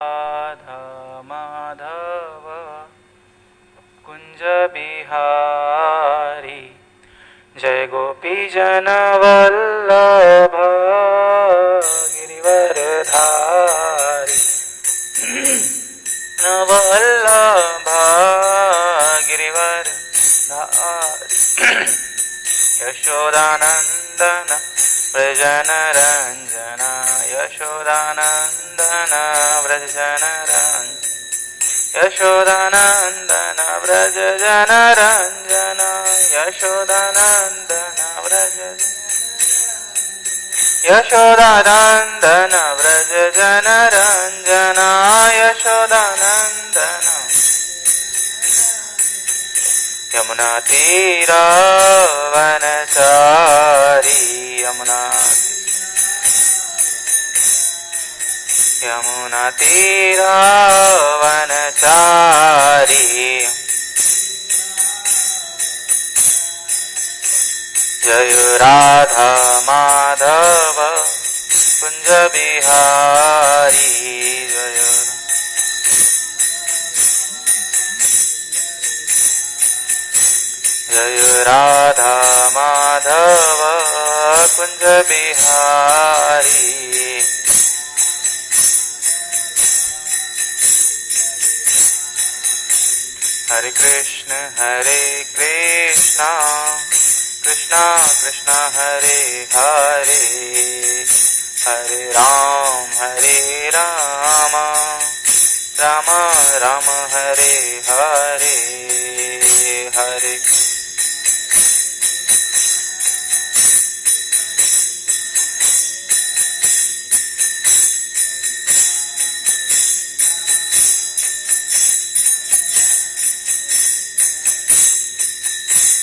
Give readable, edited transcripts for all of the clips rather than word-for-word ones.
राधा माधव कुंज बिहारी जय गोपी जन वल्लभ गिरिवरधारी वल्लभ गिरिवरधारी यशोदानंदन व्रजन रंजन यशोदानंदन व्रजन रंजन यशोदानंदन व्रज जन रंजन यशोदानंदन व्रज यशोदानंदन व्रज जन रंजन यशोदानंदन यमुना तीरा वनचारी यमुना तीरा वनचारी जय राधा माधव कुंज बिहारी जय राधा माधव कुंज बिहारी हरे Krishna Krishna Krishna Hare Hare Hare Ram Ram Ram Hare Hare Hare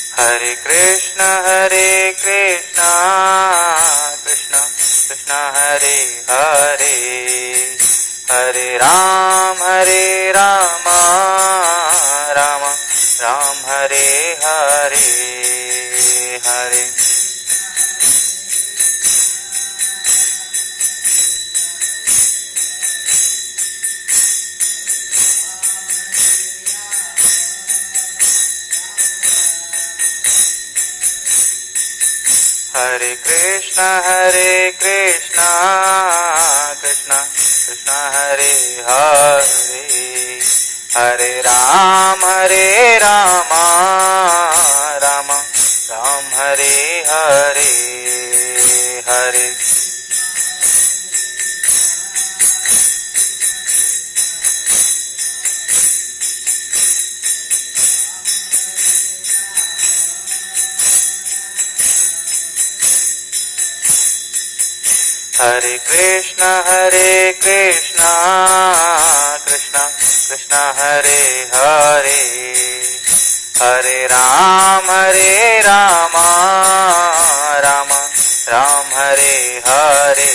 Hare Krishna Krishna Krishna Hare Hare Hare Ram Ram Ram Hare Hare Hare Hare Krishna Krishna Krishna Hare Hare Hare Ram Ram Ram Hare Hare Hare Hare Krishna Krishna Krishna Hare Hare Hare Ram Ram Ram Hare Hare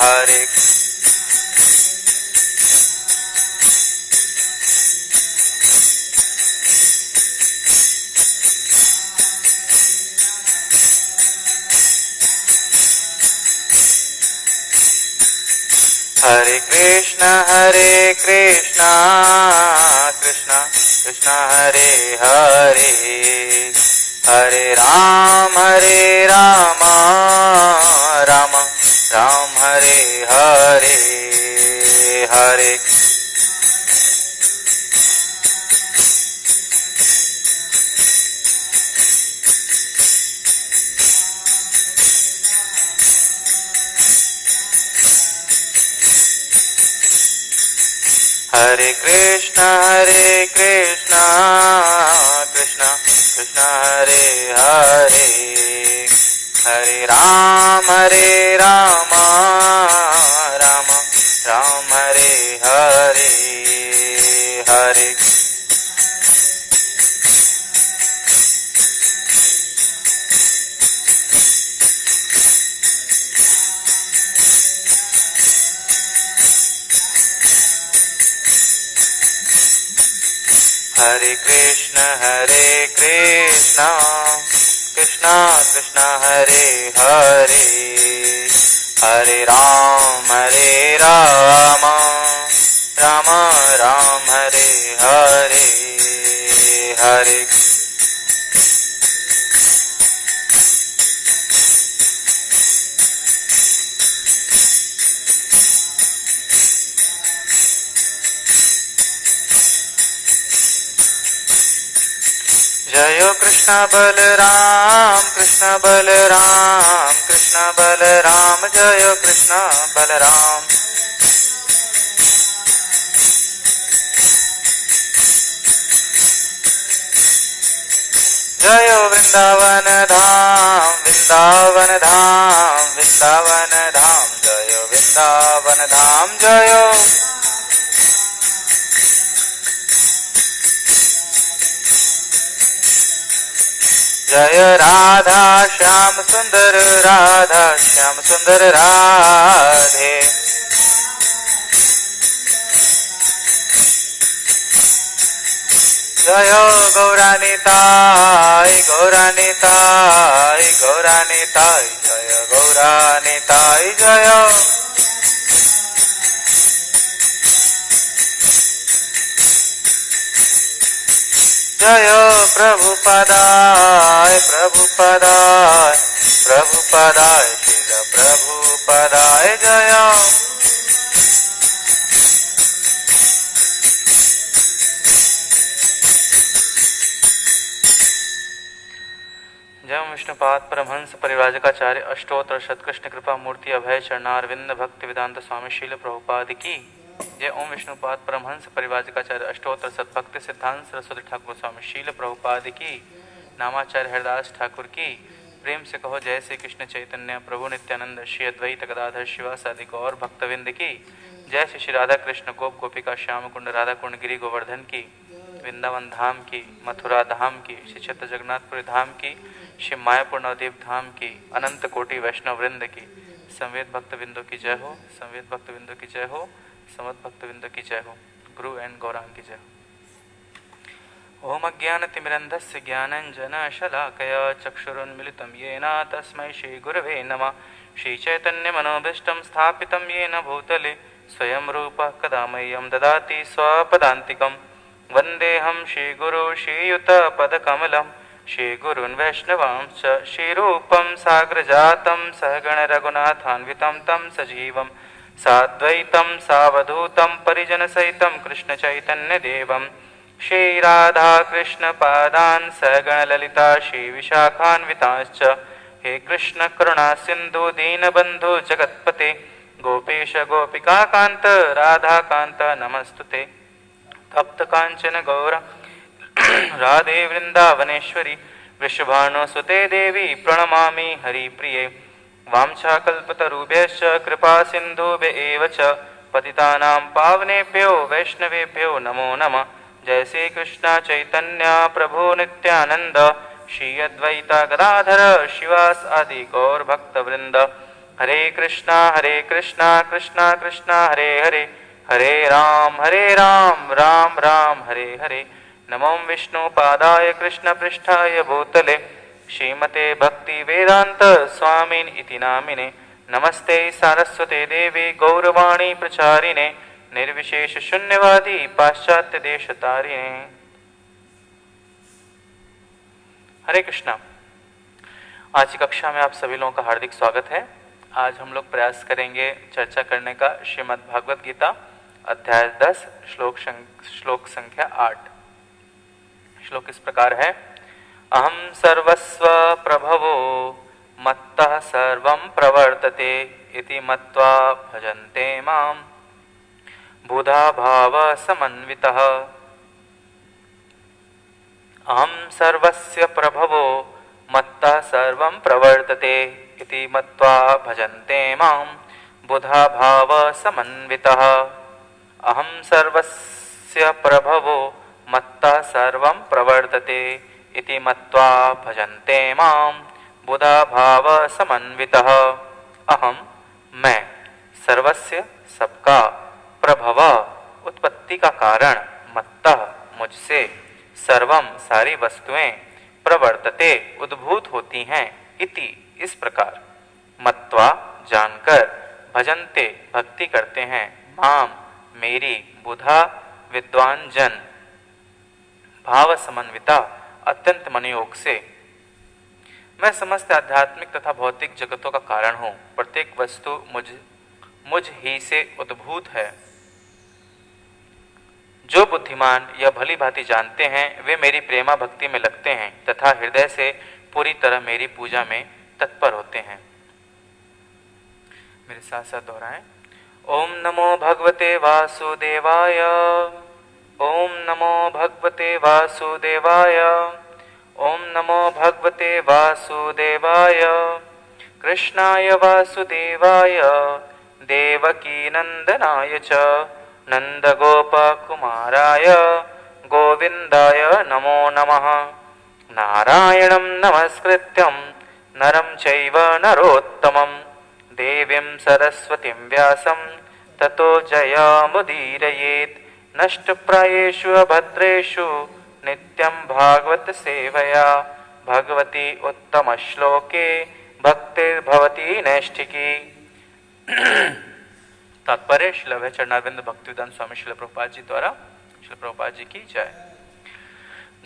Hare Hare Krishna Krishna Krishna Hare Hare Hare Ram Ram Ram Hare Hare Hare Hare Krishna Krishna Krishna Hare Hare Hare Ram Ram Hare Hare Hare Hare Krishna Krishna Krishna Hare Hare Hare Ram, Rama Ram, Hare Hare, Hare Jayo Krishna Balaram, Krishna Balaram, Krishna Balaram, Jayo Krishna Balaram. Jayo Vrindavan Dham, Vrindavan Dham, Vrindavan Dham, Jayo Vrindavan Dham, Jayo. जय राधा श्याम सुंदर राधा श्याम सुंदर राधे जय गौरानिताय गौरानिताय गौरानिताय जय गौरानिताय जय जय प्रभुपदाय प्रभुपदाय प्रभुपदाय श्रील प्रभुपदाय जय जय विष्णुपाद परमहंस परिव्राजकाचार्य अष्टोत्तर शतकृष्ण कृपा मूर्ति अभय चरणारविंद भक्ति वेदांत स्वामी शील प्रभुपाद की जय। ओम विष्णुपाद परमहंस परिव्राजकाचार्य अष्टोत्तर सद्भक्ति सिद्धांत सरस्वती ठाकुर स्वामी शील प्रभुपाद की नामाचार्य हरदास ठाकुर की प्रेम से कहो जय श्री कृष्ण चैतन्य प्रभु नित्यानंद श्री अद्वैत गदाधर शिवासादि गौर भक्तविंद की जय श्री राधा कृष्ण गोप गोपिका श्याम कुंड राधा कुंड गिरी गोवर्धन की वृंदावन धाम की मथुरा धाम की श्री क्षेत्र जगन्नाथपुरी धाम की श्री मायापुर नवदीप धाम की अनंत कोटि वैष्णव वृंद की संवेद भक्तविंदों की जय हो संवेद भक्तविंदों की जय हो समद भक्तविंदों की जय हो गुरु एंड गौरांग की जय हो। ओम अज्ञानतिमिरन्धस्य ज्ञानञ्जनशलाकया चक्षुरुन्मिलितं येन तस्मै श्रीगुरवे नमः। श्रीचैतन्यमनोभीष्टं स्थापितं येन भूतले स्वयं रूपः कदा मह्यं ददाति स्वपदान्तिकं वन्देऽहं श्रीगुरो श्रीयुतपदकमलं श्रीगुरून् वैष्णवांश्च श्रीरूपं साग्रजातं सहगण रघुनाथान्वितं तं सजीवं साद्वैतं सावधूतं परिजनसहितं कृष्णचैतन्यदेवं श्रीराधाकृष्णपादान् सहगण ललिता श्रीविशाखान्विताश्च हे कृष्ण करुणा सिन्धु दीनबन्धु जगत्पते गोपेश गोपिकान्त राधाकान्त नमस्तुते तप्त कांचन गौर राधे वृंदावनेश्वरी वृषभानुसुते देवी प्रणमामि हरिप्रिये वाञ्छाकल्पतरुभ्यश्च कृपा सिन्धुभ्य एव च पतितानां पावनेभ्यो वैष्णवेभ्यो नमो नमः। जय श्री कृष्ण चैतन्य प्रभु नित्यानंद श्री अद्वैत गदाधर शिवास आदि गौर भक्तवृंद हरे कृष्णा कृष्णा कृष्णा हरे हरे हरे राम राम राम हरे हरे। नमो विष्णुपादाय कृष्ण पृष्ठाय भूतले श्रीमते भक्ति वेदांत स्वामिन इति नामिने नमस्ते सारस्वते देवी गौरवाणी प्रचारिणे निर्विशेष शून्यवादी पाश्चात्य देश तारिणे। हरे कृष्णा। आज की कक्षा में आप सभी लोगों का हार्दिक स्वागत है। आज हम लोग प्रयास करेंगे चर्चा करने का श्रीमद् भागवत गीता अध्याय 10 श्लोक संख्या 8। श्लोक इस प्रकार है। अहम सर्वस्व प्रभवो मत्तः सर्वं प्रवर्तते इति मत्वा भजन्ते मां बुधा भाव समन्वितः। अहम सर्वस्य प्रभवो मत्तः सर्वं प्रवर्तते इति मत्वा भजन्ते मां बुधा भाव समन्वितः। अहम सर्वस्य प्रभवो मत्तः सर्वं प्रवर्तते इति मत्वा भजन्ते मां बुधा भाव समन्वितः। अहम मैं सर्वस्य सबका प्रभव उत्पत्ति का कारण मत्तः मुझसे सर्वम सारी वस्तुएं प्रवर्तते उद्भूत होती हैं इति इस प्रकार मत्वा जानकर भजन्ते भक्ति करते हैं, माम मेरी, बुधा विद्वान जन, भाव समन्विता अत्यंत मनोयोग से। मैं समस्त आध्यात्मिक तथा भौतिक जगतों का कारण हूँ, प्रत्येक वस्तु मुझ ही से उद्भूत है। जो बुद्धिमान यह भली भांति जानते हैं वे मेरी प्रेमा भक्ति में लगते हैं तथा हृदय से पूरी तरह मेरी पूजा में तत्पर होते हैं। मेरे साथ साथ दोहराएं। ओम नमो भगवते वासुदेवाय, ओम नमो भगवते वासुदेवाय, ओम नमो भगवते वासुदेवाय, कृष्णाय वासुदेवाय, देवकी नंदनाय च, नंदगोपकुमाराय गोविंदाय नमो नमः। नारायणं नमस्कृत्यं नरं चैव नरोत्तमं, देवीं सरस्वतीं व्यासं ततो जयमुदीरयेत्। नष्टप्रायेषु अभद्रेषु नित्यं भागवत सेवया, भगवती उत्तमश्लोके भक्तिर्भवती नैष्ठिकी। तात्पर्य श्रील अभय चरणारविंद भक्तिवेदांत स्वामी श्रील प्रभुपाद जी द्वारा। श्रील प्रभुपाद जी की जय।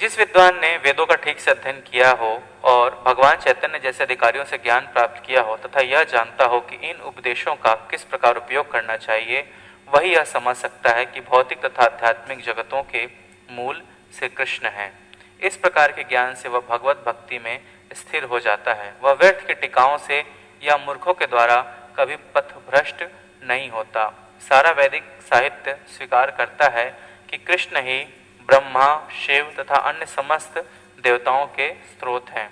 जिस विद्वान ने वेदों का ठीक से अध्ययन किया हो और भगवान चैतन्य जैसे अधिकारियों से ज्ञान प्राप्त किया हो तथा यह जानता हो कि इन उपदेशों का किस प्रकार उपयोग करना चाहिए, वही यह समझ सकता है कि भौतिक तथा आध्यात्मिक जगतों के मूल श्री कृष्ण हैं। इस प्रकार के ज्ञान से वह भगवत भक्ति में स्थिर हो जाता है। वह व्यर्थ के टिकाओं से या मूर्खों के द्वारा कभी पथभ्रष्ट नहीं होता। सारा वैदिक साहित्य स्वीकार करता है कि कृष्ण ही ब्रह्मा, शिव तथा अन्य समस्त देवताओं के स्रोत हैं।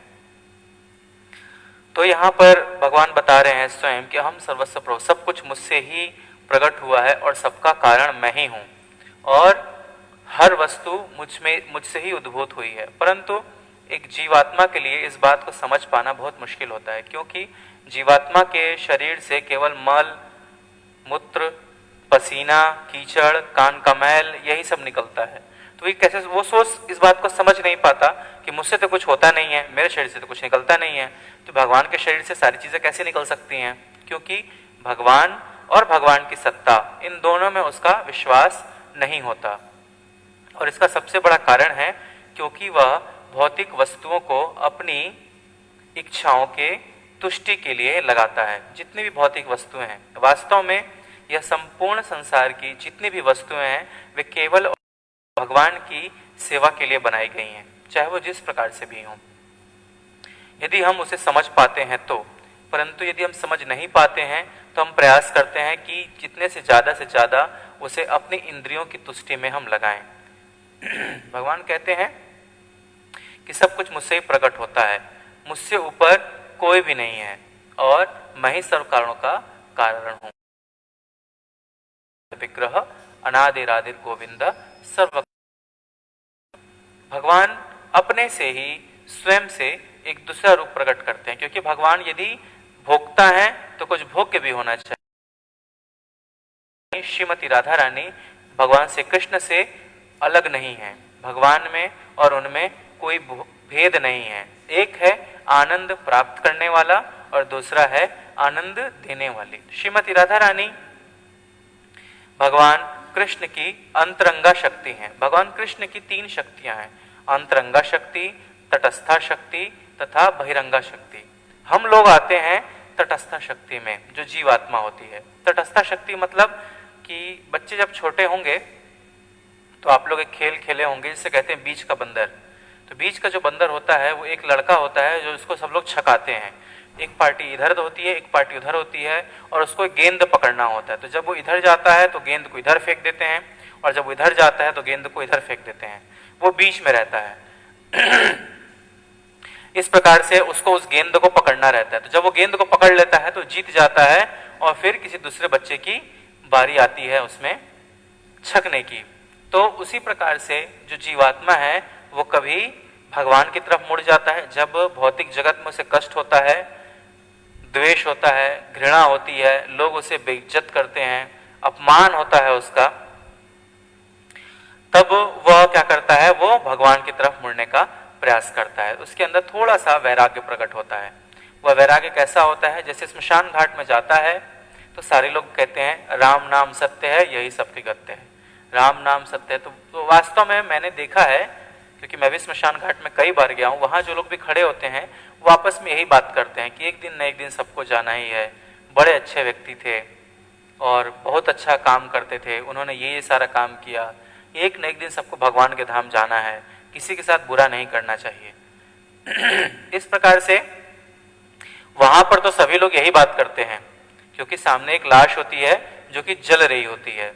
तो यहाँ पर भगवान बता रहे हैं स्वयं कि हम सर्वस्व प्रभु, सब कुछ मुझसे ही प्रकट हुआ है और सबका कारण मैं ही हूँ और हर वस्तु मुझसे ही उद्भूत हुई है। परंतु एक जीवात्मा के लिए इस बात को समझ पाना बहुत मुश्किल होता है, क्योंकि जीवात्मा के शरीर से केवल मल, मूत्र, पसीना, कीचड़, कान का मैल यही सब निकलता है। तो ये कैसे, वो सोच इस बात को समझ नहीं पाता कि मुझसे तो कुछ होता नहीं है, मेरे शरीर से तो कुछ निकलता नहीं है, तो भगवान के शरीर से सारी चीजें कैसे निकल सकती हैं? क्योंकि भगवान और भगवान की सत्ता, इन दोनों में उसका विश्वास नहीं होता। और इसका सबसे बड़ा कारण है क्योंकि वह भौतिक वस्तुओं को अपनी इच्छाओं के तुष्टि के लिए लगाता है। जितनी भी भौतिक वस्तुएं हैं, वास्तव में यह संपूर्ण संसार की जितनी भी वस्तुएं हैं वे केवल भगवान की सेवा के लिए बनाई गई हैं, चाहे वो जिस प्रकार से भी हों, यदि हम उसे समझ पाते हैं तो। परंतु यदि हम समझ नहीं पाते हैं तो हम प्रयास करते हैं कि जितने से ज्यादा उसे अपनी इंद्रियों की तुष्टि में हम लगाएं। भगवान कहते हैं कि सब कुछ मुझसे ही प्रकट होता है, मुझसे ऊपर कोई भी नहीं है और मैं ही सर्व कारणों का कारण हूं। विग्रह अनादिरादिर गोविंद सर्व। भगवान अपने से ही स्वयं से एक दूसरा रूप प्रकट करते हैं, क्योंकि भगवान यदि भोगता है तो कुछ भोग्य भी होना चाहिए। श्रीमती राधा रानी भगवान से कृष्ण से अलग नहीं है। भगवान में और उनमें कोई भेद नहीं है। एक है आनंद प्राप्त करने वाला और दूसरा है आनंद देने वाली। श्रीमती राधा रानी भगवान कृष्ण की अंतरंगा शक्ति हैं। भगवान कृष्ण की 3 शक्तियां हैं, अंतरंगा शक्ति, तटस्था शक्ति तथा बहिरंगा शक्ति। हम लोग आते हैं तटस्था शक्ति में, जो जीवात्मा होती है। तटस्था शक्ति मतलब कि बच्चे जब छोटे होंगे तो आप लोग एक खेल खेले होंगे जिसे कहते हैं बीच का बंदर। तो बीच का जो बंदर होता है वो एक लड़का होता है जो उसको सब लोग छकाते हैं। एक पार्टी इधर होती है, एक पार्टी उधर होती है और उसको गेंद पकड़ना होता है। तो जब वो इधर जाता है तो गेंद को इधर फेंक देते हैं और जब वो इधर जाता है तो गेंद को इधर फेंक देते हैं। वो बीच में रहता है। इस प्रकार से उसको उस गेंद को पकड़ना रहता है। तो जब वो गेंद को पकड़ लेता है तो जीत जाता है और फिर किसी दूसरे बच्चे की बारी आती है उसमें छकने की। तो उसी प्रकार से जो जीवात्मा है वो कभी भगवान की तरफ मुड़ जाता है जब भौतिक जगत में उसे कष्ट होता है, द्वेष होता है, घृणा होती है, लोग उसे बेइज्जत करते हैं, अपमान होता है उसका। तब वह क्या करता है, वो भगवान की तरफ मुड़ने का प्रयास करता है। उसके अंदर थोड़ा सा वैराग्य प्रकट होता है। वह वैराग्य कैसा होता है? जैसे स्मशान घाट में जाता है तो सारे लोग कहते हैं राम नाम सत्य है, यही सबके गत्य है, राम नाम सत्य है। तो वास्तव में मैंने देखा है, क्योंकि मैं भी स्मशान घाट में कई बार गया हूँ, वहां जो लोग भी खड़े होते हैं वो आपस में यही बात करते हैं कि एक दिन न एक दिन सबको जाना ही है, बड़े अच्छे व्यक्ति थे और बहुत अच्छा काम करते थे, उन्होंने ये सारा काम किया, एक न एक दिन सबको भगवान के धाम जाना है, किसी के साथ बुरा नहीं करना चाहिए। इस प्रकार से वहां पर तो सभी लोग यही बात करते हैं, क्योंकि सामने एक लाश होती है जो कि जल रही होती है।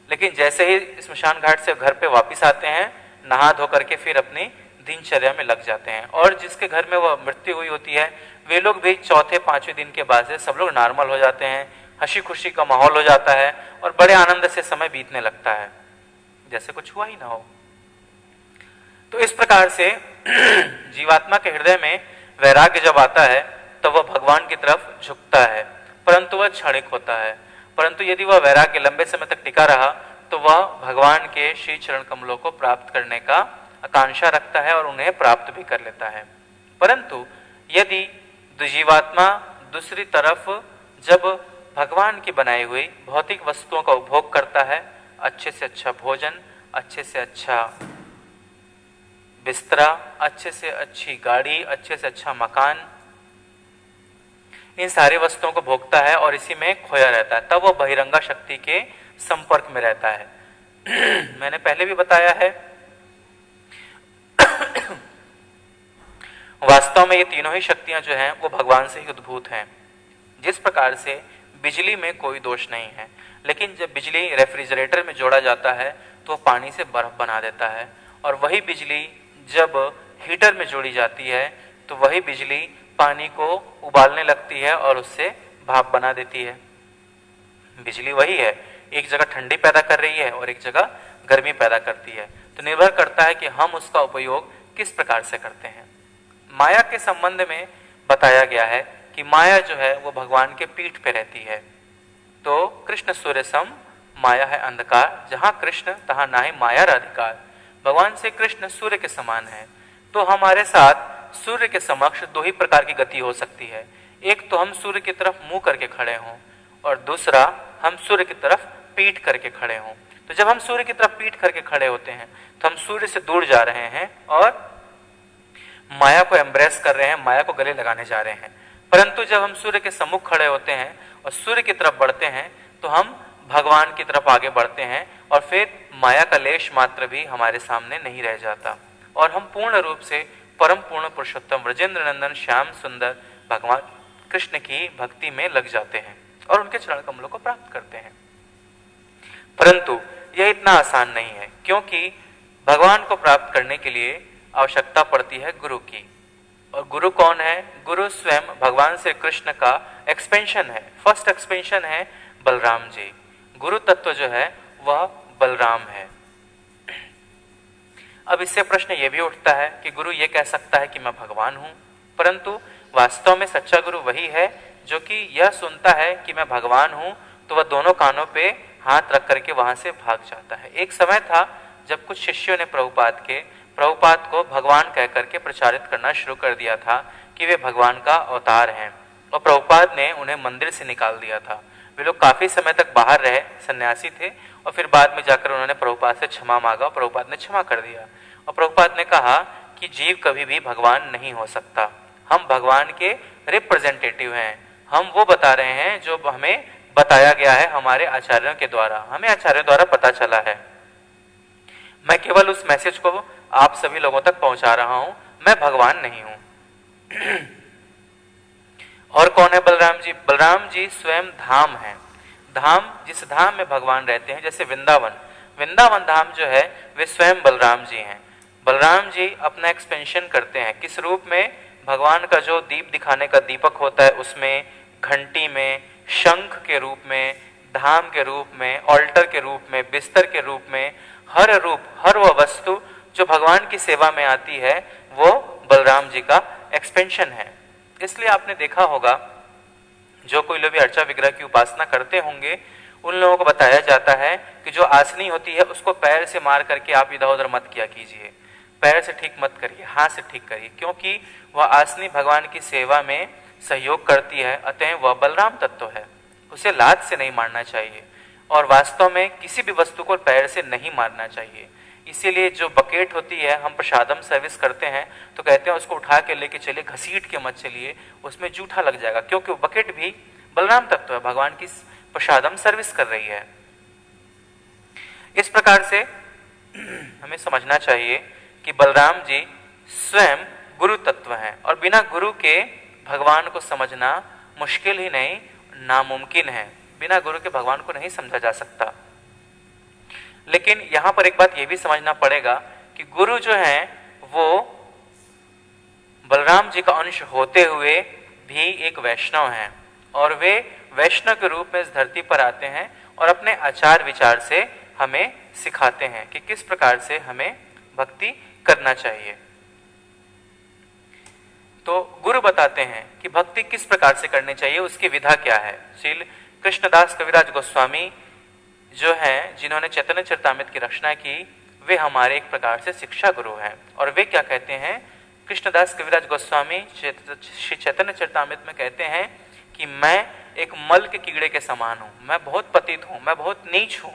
लेकिन जैसे ही स्मशान घाट से घर पे वापस आते हैं, नहा धो करके फिर अपनी दिनचर्या में लग जाते हैं, और जिसके घर में वह मृत्यु हुई होती है वे लोग भी चौथे पांचवें दिन के बाद से सब लोग नॉर्मल हो जाते हैं, हंसी खुशी का माहौल हो जाता है और बड़े आनंद से समय बीतने लगता है, जैसे कुछ हुआ ही ना हो। तो इस प्रकार से जीवात्मा के हृदय में वैराग्य जब आता है तो वह भगवान की तरफ झुकता है, परंतु वह क्षणिक होता है। परंतु यदि वह वैराग्य लंबे समय तक टिका रहा तो वह भगवान के श्री चरण कमलों को प्राप्त करने का आकांक्षा रखता है और उन्हें प्राप्त भी कर लेता है। परंतु यदि जीवात्मा दूसरी तरफ जब भगवान की बनाई हुई भौतिक वस्तुओं का उपभोग करता है, अच्छे से अच्छा भोजन, अच्छे से अच्छा बिस्तरा, अच्छे से अच्छी गाड़ी, अच्छे से अच्छा मकान, इन सारी वस्तुओं को भोगता है और इसी में खोया रहता है, तब वह बहिरंगा शक्ति के संपर्क में रहता है। मैंने पहले भी बताया है वास्तव में ये तीनों ही शक्तियां जो हैं वो भगवान से ही उद्भूत हैं। जिस प्रकार से बिजली में कोई दोष नहीं है, लेकिन जब बिजली रेफ्रिजरेटर में जोड़ा जाता है तो पानी से बर्फ बना देता है, और वही बिजली जब हीटर में जोड़ी जाती है तो वही बिजली पानी को उबालने लगती है और उससे भाप बना देती है। बिजली वही है, एक जगह ठंडी पैदा कर रही है और एक जगह गर्मी पैदा करती है, तो निर्भर करता है कि हम उसका उपयोग किस प्रकार से करते हैं। माया के संबंध में बताया गया है कि माया जो है वो भगवान के पीठ पे रहती है। तो कृष्ण सूर्य सम माया है अंधकार, जहां कृष्ण तहां नाहि माया अधिकार। भगवान से कृष्ण सूर्य के समान है। तो हमारे साथ सूर्य के समक्ष दो ही प्रकार की गति हो सकती है, एक तो हम सूर्य की तरफ मुंह करके खड़े हों और दूसरा हम सूर्य की तरफ पीठ करके खड़े हों। तो जब हम सूर्य की तरफ पीठ करके खड़े होते हैं तो हम सूर्य से दूर जा रहे हैं और माया को एम्ब्रेस कर रहे हैं, माया को गले लगाने जा रहे हैं। परंतु जब हम सूर्य के सम्मुख खड़े होते हैं और सूर्य की तरफ बढ़ते हैं तो हम भगवान की तरफ आगे बढ़ते हैं और फिर माया का लेश मात्र भी हमारे सामने नहीं रह जाता और हम पूर्ण रूप से परम पूर्ण पुरुषोत्तम ब्रजेंद्र नंदन श्याम सुंदर भगवान कृष्ण की भक्ति में लग जाते हैं और उनके चरण कमलों को प्राप्त करते हैं। परंतु यह इतना आसान नहीं है, क्योंकि भगवान को प्राप्त करने के लिए आवश्यकता पड़ती है गुरु की। और गुरु कौन है? गुरु स्वयं भगवान श्री कृष्ण का एक्सपेंशन है, फर्स्ट एक्सपेंशन है बलराम जी। गुरु तत्व जो है वह बलराम है। अब इससे प्रश्न यह भी उठता है कि गुरु ये कह सकता है कि मैं भगवान हूं, परंतु वास्तव में सच्चा गुरु वही है जो कि यह सुनता है कि मैं भगवान हूं तो वह दोनों कानों पे हाथ रख करके वहां से भाग जाता है। एक समय था जब कुछ शिष्यों ने प्रभुपाद को भगवान कह करके प्रचारित करना शुरू कर दिया था कि वे भगवान का अवतार हैं, और प्रभुपाद ने उन्हें मंदिर से निकाल दिया था। वे लोग काफी समय तक बाहर रहे, सन्यासी थे, और फिर बाद में जाकर उन्होंने प्रभुपाद से क्षमा मांगा, प्रभुपाद ने क्षमा कर दिया। और प्रभुपाद ने कहा कि जीव कभी भी भगवान नहीं हो सकता, हम भगवान के रिप्रेजेंटेटिव हैं, हम वो बता रहे हैं जो हमें बताया गया है हमारे आचार्यों के द्वारा, हमें आचार्यों द्वारा पता चला है। मैं केवल उस मैसेज को आप सभी लोगों तक पहुंचा रहा हूं, मैं भगवान नहीं हूं। और कौन है बलराम जी? बलराम जी स्वयं धाम है। धाम, जिस धाम में भगवान रहते हैं, जैसे वृंदावन धाम जो है वे स्वयं बलराम जी हैं। बलराम जी अपना एक्सपेंशन करते हैं किस रूप में? भगवान का जो दीप दिखाने का दीपक होता है उसमें, घंटी में, शंख के रूप में, धाम के रूप में, ऑल्टर के रूप में, बिस्तर के रूप में, हर रूप, हर वह वस्तु जो भगवान की सेवा में आती है वो बलराम जी का एक्सपेंशन है। इसलिए आपने देखा होगा जो कोई लोग भी अर्चा विग्रह की उपासना करते होंगे उन लोगों को बताया जाता है कि जो आसनी होती है उसको पैर से मार करके आप इधर उधर मत किया कीजिए, पैर से ठीक मत करिए, हाथ से ठीक करिए, क्योंकि वह आसनी भगवान की सेवा में सहयोग करती है, अतः वह बलराम तत्व है। उसे लात से नहीं मारना चाहिए और वास्तव में किसी भी वस्तु को पैर से नहीं मारना चाहिए। इसीलिए जो बकेट होती है, हम प्रसादम सर्विस करते हैं तो कहते हैं उसको उठा के लेके चलिए, घसीट के मत चलिए, उसमें जूठा लग जाएगा, क्योंकि वो बकेट भी बलराम तत्व है, भगवान की प्रसादम सर्विस कर रही है। इस प्रकार से हमें समझना चाहिए कि बलराम जी स्वयं गुरु तत्व हैं और बिना गुरु के भगवान को समझना मुश्किल ही नहीं, नामुमकिन है। बिना गुरु के भगवान को नहीं समझा जा सकता। लेकिन यहां पर एक बात यह भी समझना पड़ेगा कि गुरु जो है वो बलराम जी का अंश होते हुए भी एक वैष्णव हैं और वे वैष्णव के रूप में इस धरती पर आते हैं और अपने आचार विचार से हमें सिखाते हैं कि किस प्रकार से हमें भक्ति करना चाहिए। तो गुरु बताते हैं कि भक्ति किस प्रकार से करनी चाहिए, उसकी विधा क्या है। श्री कृष्णदास कविराज गोस्वामी जो हैं, जिन्होंने चैतन्य चरितामृत की रचना की, वे हमारे एक प्रकार से शिक्षा गुरु हैं। और वे क्या कहते हैं, कृष्णदास कविराज गोस्वामी श्री चैतन्य चरितामृत में कहते हैं कि मैं एक मल के कीड़े के समान हूं, मैं बहुत पतित हूं, मैं बहुत नीच हूं।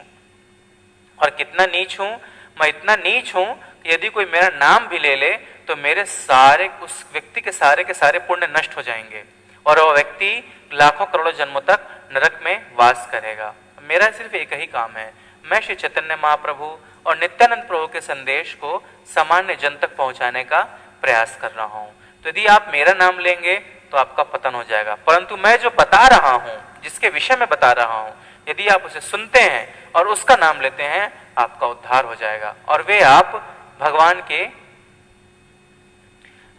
और कितना नीच हूं, मैं इतना नीच हूं कि यदि कोई मेरा नाम भी ले ले तो मेरे सारे, उस व्यक्ति के सारे पुण्य नष्ट हो जाएंगे और वह व्यक्ति लाखों करोड़ों जन्मों तक नरक में वास करेगा। मेरा सिर्फ एक ही काम है, मैं श्री चैतन्य महाप्रभु और नित्यानंद प्रभु के संदेश को सामान्य जन तक पहुंचाने का प्रयास कर रहा हूं। तो यदि आप मेरा नाम लेंगे तो आपका पतन हो जाएगा, परंतु मैं जो बता रहा हूं, जिसके विषय में बता रहा हूं, यदि आप उसे सुनते हैं और उसका नाम लेते हैं, आपका उद्धार हो जाएगा और वे आप भगवान के,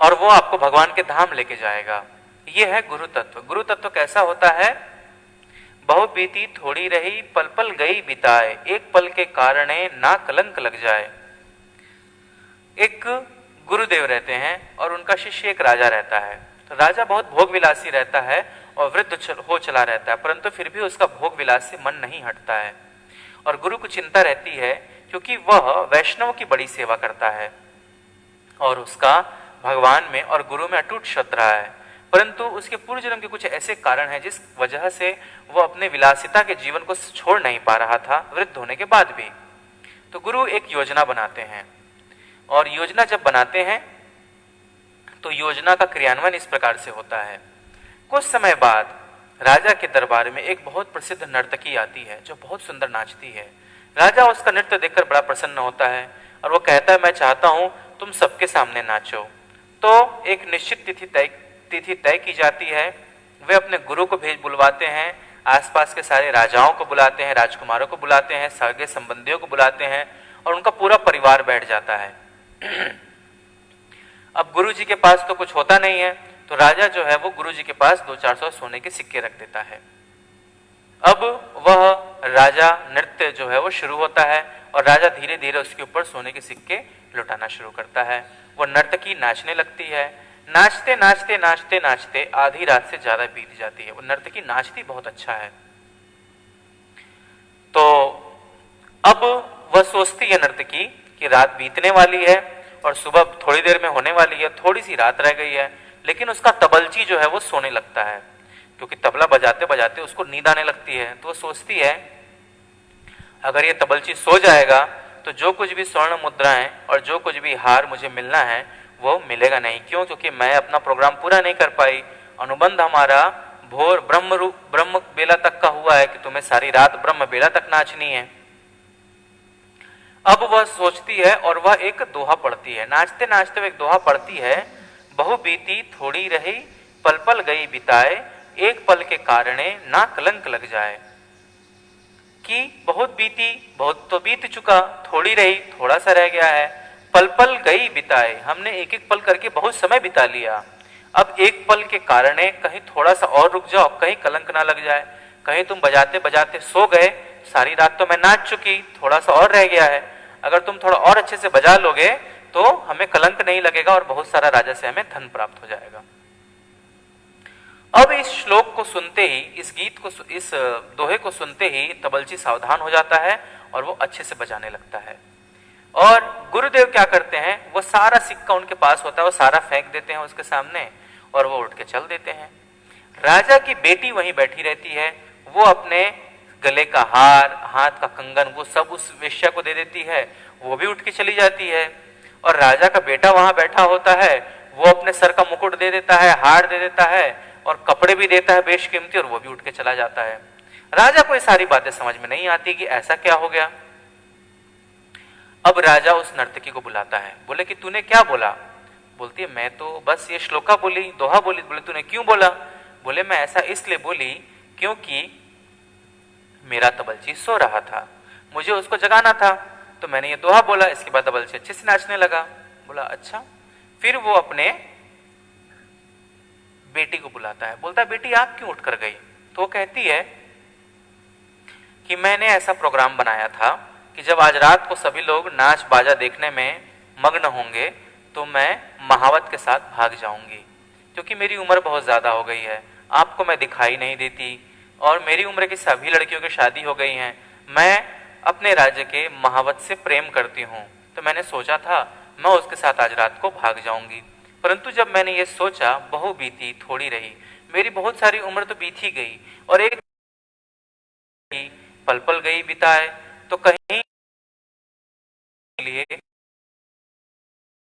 और वो आपको भगवान के धाम लेके जाएगा। ये है गुरु तत्व। गुरु तत्व कैसा होता है, बहु बीती थोड़ी रही, पल पल गई बिताए, एक पल के कारणे ना कलंक लग जाए। एक गुरुदेव रहते हैं और उनका शिष्य एक राजा रहता है। तो राजा बहुत भोग विलासी रहता है और वृद्ध हो चला रहता है, परंतु फिर भी उसका भोग विलास से मन नहीं हटता है और गुरु को चिंता रहती है, क्योंकि वह वैष्णव की बड़ी सेवा करता है और उसका भगवान में और गुरु में अटूट श्रद्धा है। परंतु उसके पूर्व जन्म के कुछ ऐसे कारण हैं जिस वजह से वह अपने विलासिता के जीवन को छोड़ नहीं पा रहा था वृद्ध होने के बाद भी। तो गुरु एक योजना बनाते हैं और योजना जब बनाते हैं तो योजना का क्रियान्वयन इस प्रकार से होता है। कुछ समय बाद राजा के दरबार में एक बहुत प्रसिद्ध नर्तकी आती है जो बहुत सुंदर नाचती है। राजा उसका नृत्य देखकर बड़ा प्रसन्न होता है और वो कहता है, मैं चाहता हूं तुम सबके सामने नाचो। तो एक निश्चित तिथि तय की जाती है। वे अपने गुरु को बुलवाते हैं, आसपास के सारे राजाओं को बुलाते हैं, राजकुमारों को बुलाते हैं, सगे संबंधियों को बुलाते हैं और उनका पूरा परिवार बैठ जाता है। अब गुरु जी के पास तो कुछ होता नहीं है, तो राजा जो है वो गुरु जी के पास 200-400 सोने के सिक्के रख देता है। अब वह राजा नृत्य जो है वो शुरू होता है और राजा धीरे धीरे उसके ऊपर सोने के सिक्के लुटाना शुरू करता है। वो नर्तकी नाचने लगती है। नाचते नाचते नाचते नाचते आधी रात से ज्यादा बीत जाती है। वो नर्तकी नाचती बहुत अच्छा है। तो अब वह सोचती है नर्तकी कि रात बीतने वाली है और सुबह थोड़ी देर में होने वाली है, थोड़ी सी रात रह गई है। लेकिन उसका तबलची जो है वो सोने लगता है, क्योंकि तबला बजाते बजाते उसको नींद आने लगती है। तो वो सोचती है अगर ये तबलची सो जाएगा तो जो कुछ भी स्वर्ण मुद्राएं और जो कुछ भी हार मुझे मिलना है वो मिलेगा नहीं। क्यों? क्योंकि मैं अपना प्रोग्राम पूरा नहीं कर पाई। अनुबंध हमारा भोर ब्रह्म बेला तक का हुआ है कि तुम्हें सारी रात ब्रह्म बेला तक नाचनी है। अब वह सोचती है और वह एक दोहा पढ़ती है। नाचते नाचते वह एक दोहा पढ़ती है, बहु बीती थोड़ी रही, पल पल गई बिताए, एक पल के कारणे ना कलंक लग जाए। कि बहुत बीती, बहुत तो बीत चुका, थोड़ी रही, थोड़ा सा रह गया है, पल पल गई बिताए, हमने एक एक पल करके बहुत समय बिता लिया। अब एक पल के कारणे कहीं थोड़ा सा और रुक जाओ, कहीं कलंक ना लग जाए। कहीं तुम बजाते बजाते सो गए, सारी रात तो मैं नाच चुकी, थोड़ा सा और रह गया है, अगर तुम थोड़ा और अच्छे से बजा लोगे तो हमें कलंक नहीं लगेगा और बहुत सारा राजा से हमें धन प्राप्त हो जाएगा। अब इस श्लोक को सुनते ही, इस गीत को, इस दोहे को सुनते ही तबलची सावधान हो जाता है और वो अच्छे से बजाने लगता है। और गुरुदेव क्या करते हैं, वो सारा सिक्का उनके पास होता है, वो सारा फेंक देते हैं उसके सामने और वो उठ के चल देते हैं। राजा की बेटी वहीं बैठी रहती है, वो अपने गले का हार, हाथ का कंगन, वो सब उस वेश्या को दे देती है, वो भी उठ के चली जाती है। और राजा का बेटा वहां बैठा होता है, वो अपने सर का मुकुट दे देता है, हार दे देता है और कपड़े भी देता है बेशकीमती, और वो भी उठ के चला जाता है। राजा को ये सारी बातें समझ में नहीं आती कि ऐसा क्या हो गया। अब राजा उस नर्तकी को बुलाता है, बोले कि तूने क्या बोला? बोलती है मैं तो बस ये श्लोका बोली, दोहा बोली। बोले तूने क्यों बोला? बोले मैं ऐसा इसलिए बोली क्योंकि मेरा तबलची सो रहा था, मुझे उसको जगाना था, तो मैंने ये दोहा बोला, इसके बाद तबलची अच्छे से नाचने लगा। बोला अच्छा। फिर वो अपने बेटी को बुलाता है, बोलता है बेटी आप क्यों उठ कर गई? तो वो कहती है कि मैंने ऐसा प्रोग्राम बनाया था कि जब आज रात को सभी लोग नाच बाजा देखने में मग्न होंगे तो मैं महावत के साथ भाग जाऊंगी, क्योंकि मेरी उम्र बहुत ज्यादा हो गई है, आपको मैं दिखाई नहीं देती और मेरी उम्र की सभी लड़कियों की शादी हो गई हैं। मैं अपने राज्य के महावत से प्रेम करती हूँ, तो मैंने सोचा था मैं उसके साथ आज रात को भाग जाऊंगी। परंतु जब मैंने ये सोचा, बहु बीती थोड़ी रही, मेरी बहुत सारी उम्र तो बीत ही गई और एक पल पल गई बिताए, तो कहीं लिए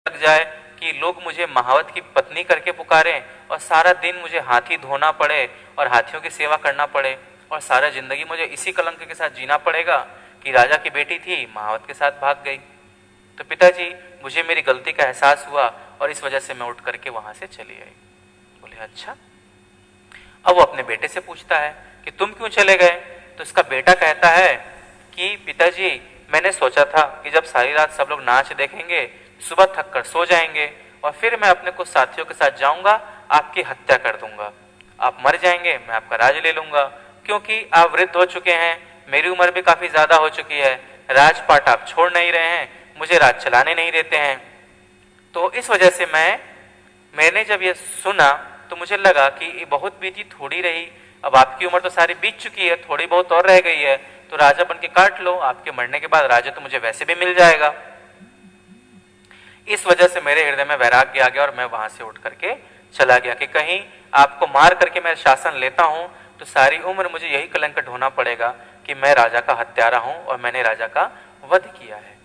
लग जाए कि लोग मुझे महावत की पत्नी करके पुकारें और सारा दिन मुझे हाथी धोना पड़े और हाथियों की सेवा करना पड़े और सारा जिंदगी मुझे इसी कलंक के साथ जीना पड़ेगा कि राजा की बेटी थी, महावत के साथ भाग गई। तो पिताजी मुझे मेरी गलती का एहसास हुआ और इस वजह से मैं उठ करके वहां से चली आई। बोले अच्छा। अब वो अपने बेटे से पूछता है कि तुम क्यों चले गए? तो इसका बेटा कहता है कि पिताजी मैंने सोचा था कि जब सारी रात सब लोग नाच देखेंगे, सुबह थक कर सो जाएंगे और फिर मैं अपने कुछ साथियों के साथ जाऊंगा, आपकी हत्या कर दूंगा, आप मर जाएंगे, मैं आपका राज ले लूंगा, क्योंकि आप वृद्ध हो चुके हैं, मेरी उम्र भी काफी ज्यादा हो चुकी है, राजपाट आप छोड़ नहीं रहे हैं, मुझे राज चलाने नहीं देते हैं। तो इस वजह से मैंने जब ये सुना तो मुझे लगा कि ये बहुत बीती थोड़ी रही, अब आपकी उम्र तो सारी बीत चुकी है, थोड़ी बहुत और रह गई है, तो राजा बन के काट लो, आपके मरने के बाद राजा तो मुझे वैसे भी मिल जाएगा। इस वजह से मेरे हृदय में वैराग्य आ गया और मैं वहां से उठ करके चला गया कि कहीं आपको मार करके मैं शासन लेता हूं तो सारी उम्र मुझे यही कलंक ढोना पड़ेगा कि मैं राजा का हत्यारा हूं और मैंने राजा का वध किया है।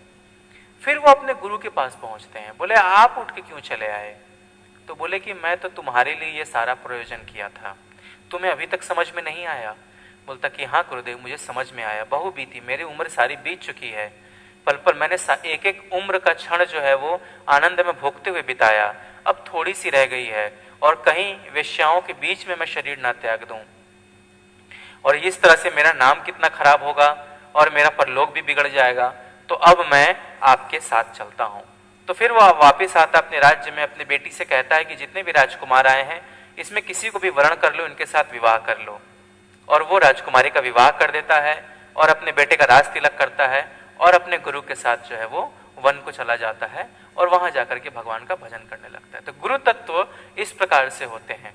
फिर वो अपने गुरु के पास पहुंचते हैं, बोले आप उठ के क्यों चले आए? तो बोले कि मैं तो तुम्हारे लिए ये सारा प्रयोजन किया था, तुम्हें अभी तक समझ में नहीं आया? बोलता कि हाँ गुरुदेव मुझे समझ में आया, बहु बीती, मेरी उम्र सारी बीत चुकी है, पल पल मैंने एक एक उम्र का क्षण जो है वो आनंद में भोगते हुए बिताया, अब थोड़ी सी रह गई है और कहीं वेश्याओं के बीच में मैं शरीर ना त्याग दूं और इस तरह से मेरा नाम कितना खराब होगा और मेरा परलोक भी बिगड़ जाएगा, तो अब मैं आपके साथ चलता हूं। तो फिर वो वापिस आता अपने राज्य में, अपनी बेटी से कहता है कि जितने भी राजकुमार आए हैं इसमें किसी को भी वर्ण कर लो, इनके साथ विवाह कर लो, और वो राजकुमारी का विवाह कर देता है और अपने बेटे का राज तिलक करता है और अपने गुरु के साथ जो है वो वन को चला जाता है और वहां जाकर के भगवान का भजन करने लगता है। तो गुरु तत्व इस प्रकार से होते हैं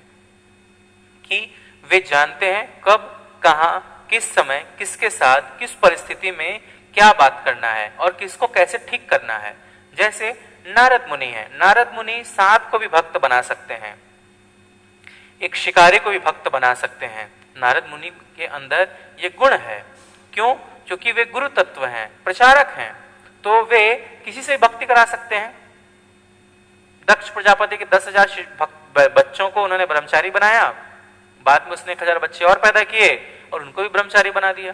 कि वे जानते हैं कब, कहां, किस समय, किसके साथ, किस परिस्थिति में क्या बात करना है और किसको कैसे ठीक करना है। जैसे नारद मुनि है, नारद मुनि सांप को भी भक्त बना सकते हैं, एक शिकारी को भी भक्त बना सकते हैं। नारद मुनि के अंदर ये गुण है, क्यों? क्योंकि वे गुरु तत्व हैं, प्रचारक हैं, तो वे किसी से भक्ति करा सकते हैं। दक्ष प्रजापति के 10,000 बच्चों को उन्होंने ब्रह्मचारी बनाया, बाद में उसने 1,000 बच्चे और पैदा किए और उनको भी ब्रह्मचारी बना दिया।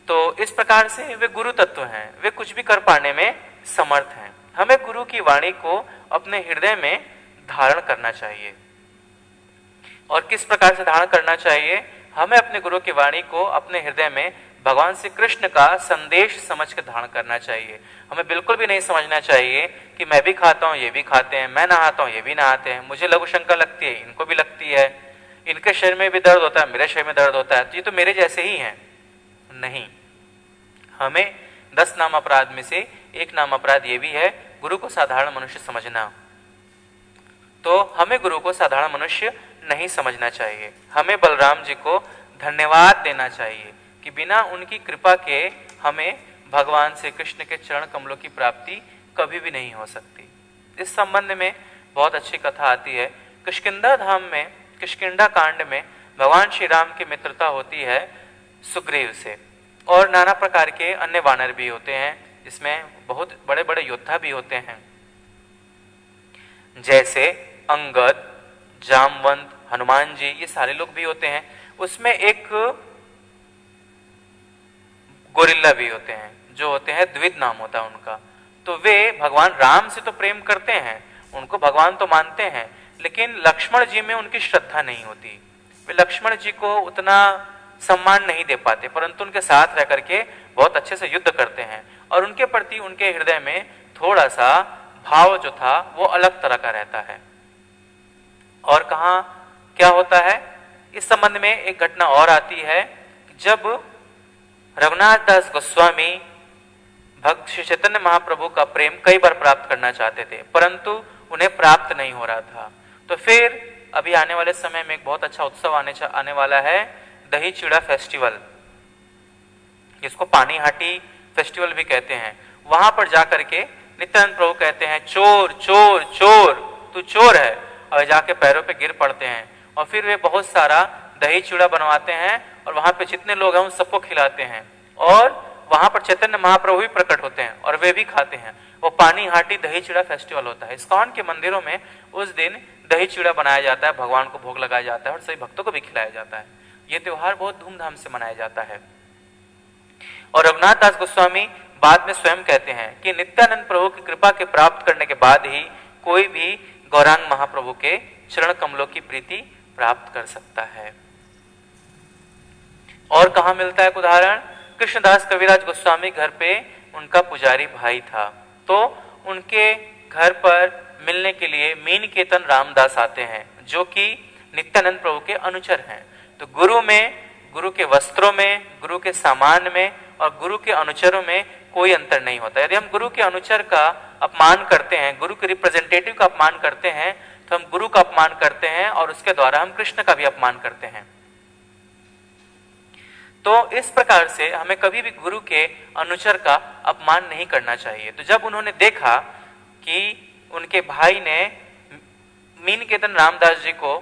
तो इस प्रकार से वे गुरु तत्व हैं, वे कुछ भी कर पाने में समर्थ हैं। हमें गुरु की वाणी को अपने हृदय में धारण करना चाहिए। और किस प्रकार से धारण करना चाहिए? हमें अपने गुरु की वाणी को अपने हृदय में भगवान श्री कृष्ण का संदेश समझ के धारण करना चाहिए। हमें बिल्कुल भी नहीं समझना चाहिए कि मैं भी खाता हूं, ये भी खाते हैं, मैं नहाता हूं, ये भी नहाते हैं, मुझे लघु शंका लगती है, इनको भी लगती है, इनके शरीर में भी दर्द होता है, मेरे शरीर में दर्द होता है, तो ये तो मेरे जैसे ही हैं। नहीं, हमें 10 नाम अपराध में से एक नाम अपराध ये भी है गुरु को साधारण मनुष्य समझना। तो हमें गुरु को साधारण मनुष्य नहीं समझना चाहिए, हमें बलराम जी को धन्यवाद देना चाहिए कि बिना उनकी कृपा के हमें भगवान श्री कृष्ण के चरण कमलों की प्राप्ति कभी भी नहीं हो सकती। इस संबंध में बहुत अच्छी कथा आती है किष्किंधा धाम में, किष्किंधा कांड में भगवान श्री राम की मित्रता होती है सुग्रीव से, और नाना प्रकार के अन्य वानर भी होते हैं, जिसमें बहुत बड़े बड़े योद्धा भी होते हैं, जैसे अंगद, जामवंत, हनुमान जी, ये सारे लोग भी होते हैं। उसमें एक गोरिल्ला भी होते हैं, जो होते हैं द्विद नाम होता है उनका। तो वे भगवान राम से तो प्रेम करते हैं, उनको भगवान तो मानते हैं, लेकिन लक्ष्मण जी में उनकी श्रद्धा नहीं होती। वे लक्ष्मण जी को उतना सम्मान नहीं दे पाते, परंतु उनके साथ रह करके बहुत अच्छे से युद्ध करते हैं, और उनके प्रति उनके हृदय में थोड़ा सा भाव जो था वो अलग तरह का रहता है। और कहाँ क्या होता है, इस संबंध में एक घटना और आती है, जब रघुनाथ दास गोस्वामी भक्त श्री चैतन्य महाप्रभु का प्रेम कई बार प्राप्त करना चाहते थे, परंतु उन्हें प्राप्त नहीं हो रहा था। तो फिर अभी आने वाले समय में एक बहुत अच्छा उत्सव आने वाला है, दही चिड़ा फेस्टिवल, जिसको पानी हाटी फेस्टिवल भी कहते हैं। वहां पर जाकर के नित्यानंद प्रभु कहते हैं, चोर चोर चोर, तू चोर है, और जाके पैरों पे गिर पड़ते हैं, और फिर वे बहुत सारा दही चिड़ा बनवाते हैं, और वहां पे जितने लोग हैं उन सबको खिलाते हैं, और वहां पर चैतन्य महाप्रभु भी प्रकट होते हैं और वे भी खाते हैं। वो पानी हाटी दही चिड़ा फेस्टिवल होता है। इस्कॉन के मंदिरों में उस दिन दही चिड़ा बनाया जाता है, भगवान को भोग लगाया जाता है, और सभी भक्तों को भी खिलाया जाता है। ये त्योहार बहुत धूमधाम से मनाया जाता है। और रघुनाथ दास गोस्वामी बाद में स्वयं कहते हैं कि नित्यानंद प्रभु की कृपा के प्राप्त करने के बाद ही कोई भी गौरांग महाप्रभु के चरण कमलों की प्रीति प्राप्त कर सकता है। और कहा मिलता है एक उदाहरण, कृष्णदास कविराज गोस्वामी घर पे उनका पुजारी भाई था, तो उनके घर पर मिलने के लिए मीन केतन रामदास आते हैं, जो कि नित्यानंद प्रभु के अनुचर हैं। तो गुरु में, गुरु के वस्त्रों में, गुरु के सामान में और गुरु के अनुचरों में कोई अंतर नहीं होता। यदि हम गुरु के अनुचर का अपमान करते हैं, गुरु के रिप्रेजेंटेटिव का अपमान करते हैं, तो हम गुरु का अपमान करते हैं, और उसके द्वारा हम कृष्ण का भी अपमान करते हैं। तो इस प्रकार से हमें कभी भी गुरु के अनुचर का अपमान नहीं करना चाहिए। तो जब उन्होंने देखा कि उनके भाई ने मीन केतन रामदास जी को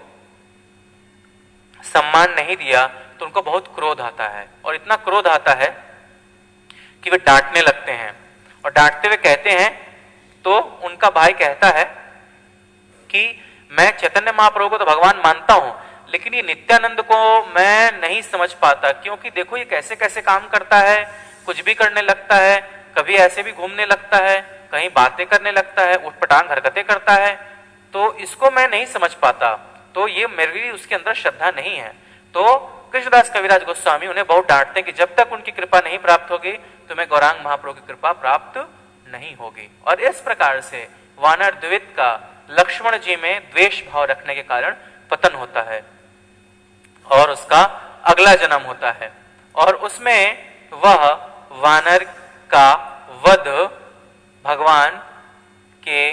सम्मान नहीं दिया, तो उनको बहुत क्रोध आता है, और इतना क्रोध आता है कि वे डांटने लगते हैं, और डांटते हुए कहते हैं, तो उनका भाई कहता है कि मैं चैतन्य महाप्रभु को तो भगवान मानता हूं, लेकिन ये नित्यानंद को मैं नहीं समझ पाता, क्योंकि देखो ये कैसे कैसे काम करता है, कुछ भी करने लगता है, कभी ऐसे भी घूमने लगता है, कहीं बातें करने लगता है, उठपटांग हरकतें करता है, तो इसको मैं नहीं समझ पाता, तो ये मेरी उसके अंदर श्रद्धा नहीं है। तो कृष्णदास कविराज गोस्वामी उन्हें बहुत डांटते हैं कि जब तक उनकी कृपा नहीं प्राप्त होगी, तुम्हें गौरांग महाप्रभु की कृपा प्राप्त नहीं होगी। और इस प्रकार से वानर द्विविद का लक्ष्मण जी में द्वेष भाव रखने के कारण पतन होता है, और उसका अगला जन्म होता है, और उसमें वह वानर का वध भगवान के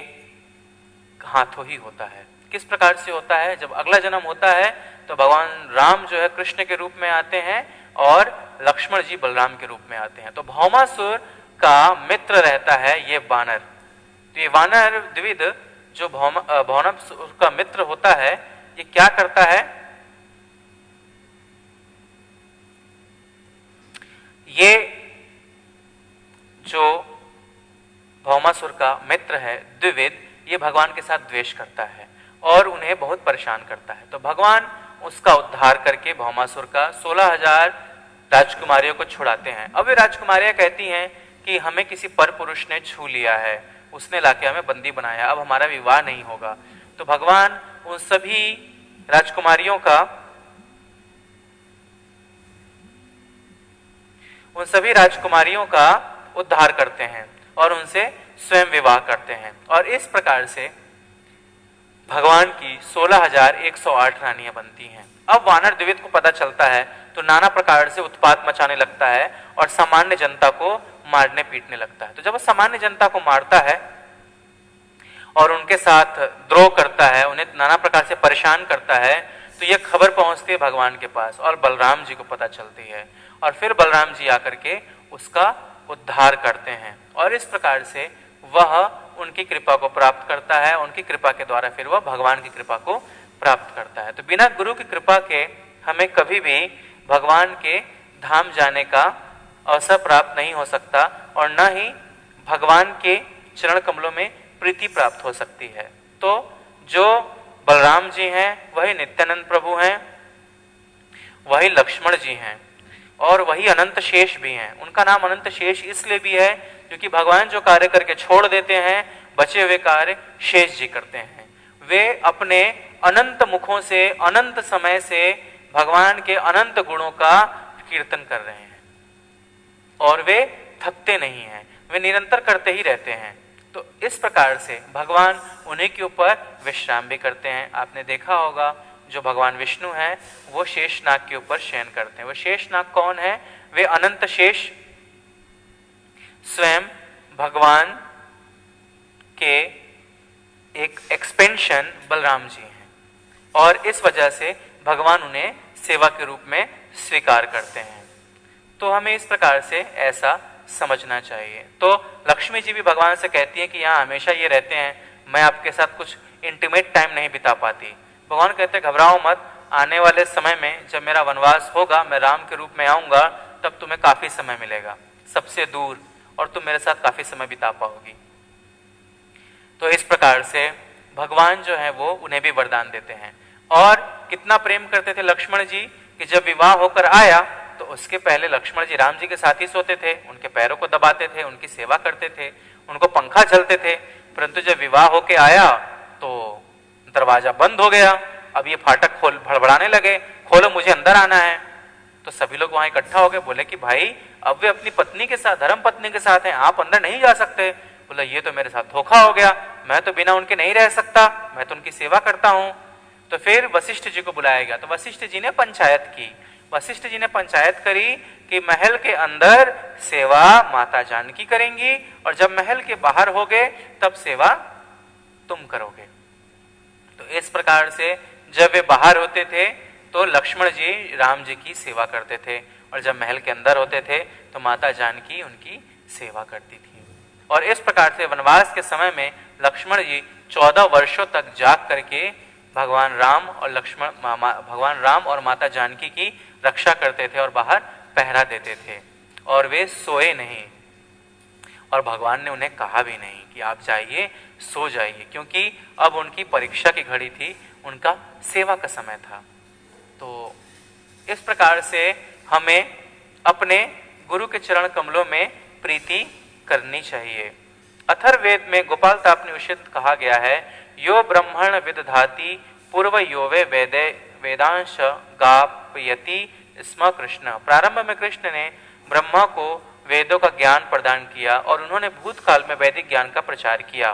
हाथों ही होता है। किस प्रकार से होता है? जब अगला जन्म होता है तो भगवान राम जो है कृष्ण के रूप में आते हैं, और लक्ष्मण जी बलराम के रूप में आते हैं। तो भौमासुर का मित्र रहता है ये वानर। तो ये वानर द्विविद जो भौमासुर का मित्र होता है, ये क्या करता है? ये जो भौमासुर का मित्र है द्विविद, ये भगवान के साथ द्वेष करता है और उन्हें बहुत परेशान करता है। तो भगवान उसका उद्धार करके भौमासुर का 16,000 राजकुमारियों को छुड़ाते हैं। अब वे राजकुमारियां कहती हैं कि हमें किसी पर पुरुष ने छू लिया है, उसने लाके हमें बंदी बनाया, अब हमारा विवाह नहीं होगा। तो भगवान उन सभी राजकुमारियों का उद्धार करते हैं और उनसे स्वयं विवाह करते हैं, और इस प्रकार से भगवान की 16,108 रानियां बनती हैं। अब वानर द्विविद को पता चलता है तो नाना प्रकार से उत्पात मचाने लगता है और सामान्य जनता को मारने पीटने लगता है। तो जब वो सामान्य जनता को मारता है और उनके साथ द्रोह करता है, उन्हें नाना प्रकार से परेशान करता है, तो यह खबर पहुंचती है भगवान के पास और बलराम जी को पता चलती है, और फिर बलराम जी आकर के उसका उद्धार करते हैं, और इस प्रकार से वह उनकी कृपा को प्राप्त करता है। उनकी कृपा के द्वारा फिर वह भगवान की कृपा को प्राप्त करता है। तो बिना गुरु की कृपा के हमें कभी भी भगवान के धाम जाने का अवसर प्राप्त नहीं हो सकता और न ही भगवान के चरण कमलों में प्रीति प्राप्त हो सकती है। तो जो बलराम जी हैं वही नित्यानंद प्रभु हैं, वही लक्ष्मण जी हैं और वही अनंत शेष भी हैं। उनका नाम अनंत शेष इसलिए भी है क्योंकि भगवान जो कार्य करके छोड़ देते हैं बचे हुए कार्य शेष जी करते हैं। वे अपने अनंत मुखों से अनंत समय से भगवान के अनंत गुणों का कीर्तन कर रहे हैं और वे थकते नहीं हैं, वे निरंतर करते ही रहते हैं। तो इस प्रकार से भगवान उन्हीं के ऊपर विश्राम भी करते हैं। आपने देखा होगा जो भगवान विष्णु हैं वो शेषनाग के ऊपर शयन करते हैं। वो शेषनाग कौन है? वे अनंत शेष स्वयं भगवान के एक एक्सपेंशन बलराम जी हैं और इस वजह से भगवान उन्हें सेवा के रूप में स्वीकार करते हैं। तो हमें इस प्रकार से ऐसा समझना चाहिए। तो लक्ष्मी जी भी भगवान से कहती हैं कि यहाँ हमेशा ये रहते हैं, मैं आपके साथ कुछ इंटीमेट टाइम नहीं बिता पाती। भगवान कहते हैं घबराओ मत, आने वाले समय में जब मेरा वनवास होगा, मैं राम के रूप में आऊंगा, तब तुम्हें काफी समय मिलेगा सबसे दूर और तुम मेरे साथ काफी समय बिता पाओगी। तो इस प्रकार से भगवान जो है वो उन्हें भी वरदान देते हैं। और कितना प्रेम करते थे लक्ष्मण जी कि जब विवाह होकर आया तो उसके पहले लक्ष्मण जी राम जी के साथ ही सोते थे, उनके पैरों को दबाते थे, उनकी सेवा करते थे, उनको पंखा झलते थे। परंतु जब विवाह होके आया तो दरवाजा बंद हो गया। अब ये फाटक खोल भड़बड़ाने लगे, खोलो मुझे अंदर आना है। तो सभी लोग वहां इकट्ठा हो गए, बोले कि भाई अब वे अपनी पत्नी के साथ, धर्म पत्नी के साथ हैं, आप अंदर नहीं जा सकते। बोला ये तो मेरे साथ धोखा हो गया, मैं तो बिना उनके नहीं रह सकता, मैं तो उनकी सेवा करता हूं। तो फिर वशिष्ठ जी को बुलाया गया। तो वशिष्ठ जी ने पंचायत की। वशिष्ठ जी ने पंचायत करी कि महल के अंदर सेवा माता जानकी करेंगी और जब महल के बाहर होगे तब सेवा तुम करोगे। तो इस प्रकार से जब वे बाहर होते थे तो लक्ष्मण जी राम जी की सेवा करते थे और जब महल के अंदर होते थे तो माता जानकी उनकी सेवा करती थी। और इस प्रकार से वनवास के समय में लक्ष्मण जी 14 वर्षों तक जाग करके भगवान राम और माता जानकी की रक्षा करते थे और बाहर पहरा देते थे और वे सोए नहीं। और भगवान ने उन्हें कहा भी नहीं कि आप जाइए सो जाइए, क्योंकि अब उनकी परीक्षा की घड़ी थी, उनका सेवा का समय था। तो इस प्रकार से हमें अपने गुरु के चरण कमलों में प्रीति करनी चाहिए। अथर्ववेद में गोपाल तापनिषद कहा गया है, यो ब्रह्मण विदधाति पूर्व योवे वेदे वेदांश गापयति स्म कृष्ण। प्रारंभ में कृष्ण ने ब्रह्मा को वेदों का ज्ञान प्रदान किया और उन्होंने भूतकाल में वैदिक ज्ञान का प्रचार किया।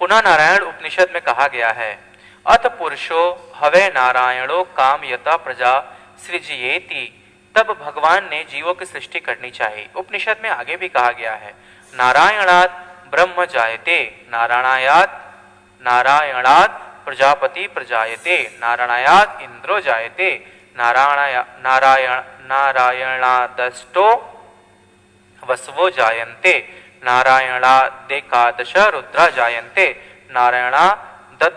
पुनः नारायण उपनिषद में कहा गया है, अथ पुरुषो हवे नारायणो काम यथा प्रजा सृजयेति। तब भगवान ने जीवों की सृष्टि करनी चाहिए। उपनिषद में आगे भी कहा गया है, नारायणात् ब्रह्म जायते, नारायणात् प्रजापति प्रजायते, नारायणात् इंद्रो जायते, नारायणादष्टो वसवो जायन्ते, नारायणादेकादश रुद्रा जायन्ते, नारायणाद्वादशादित्या।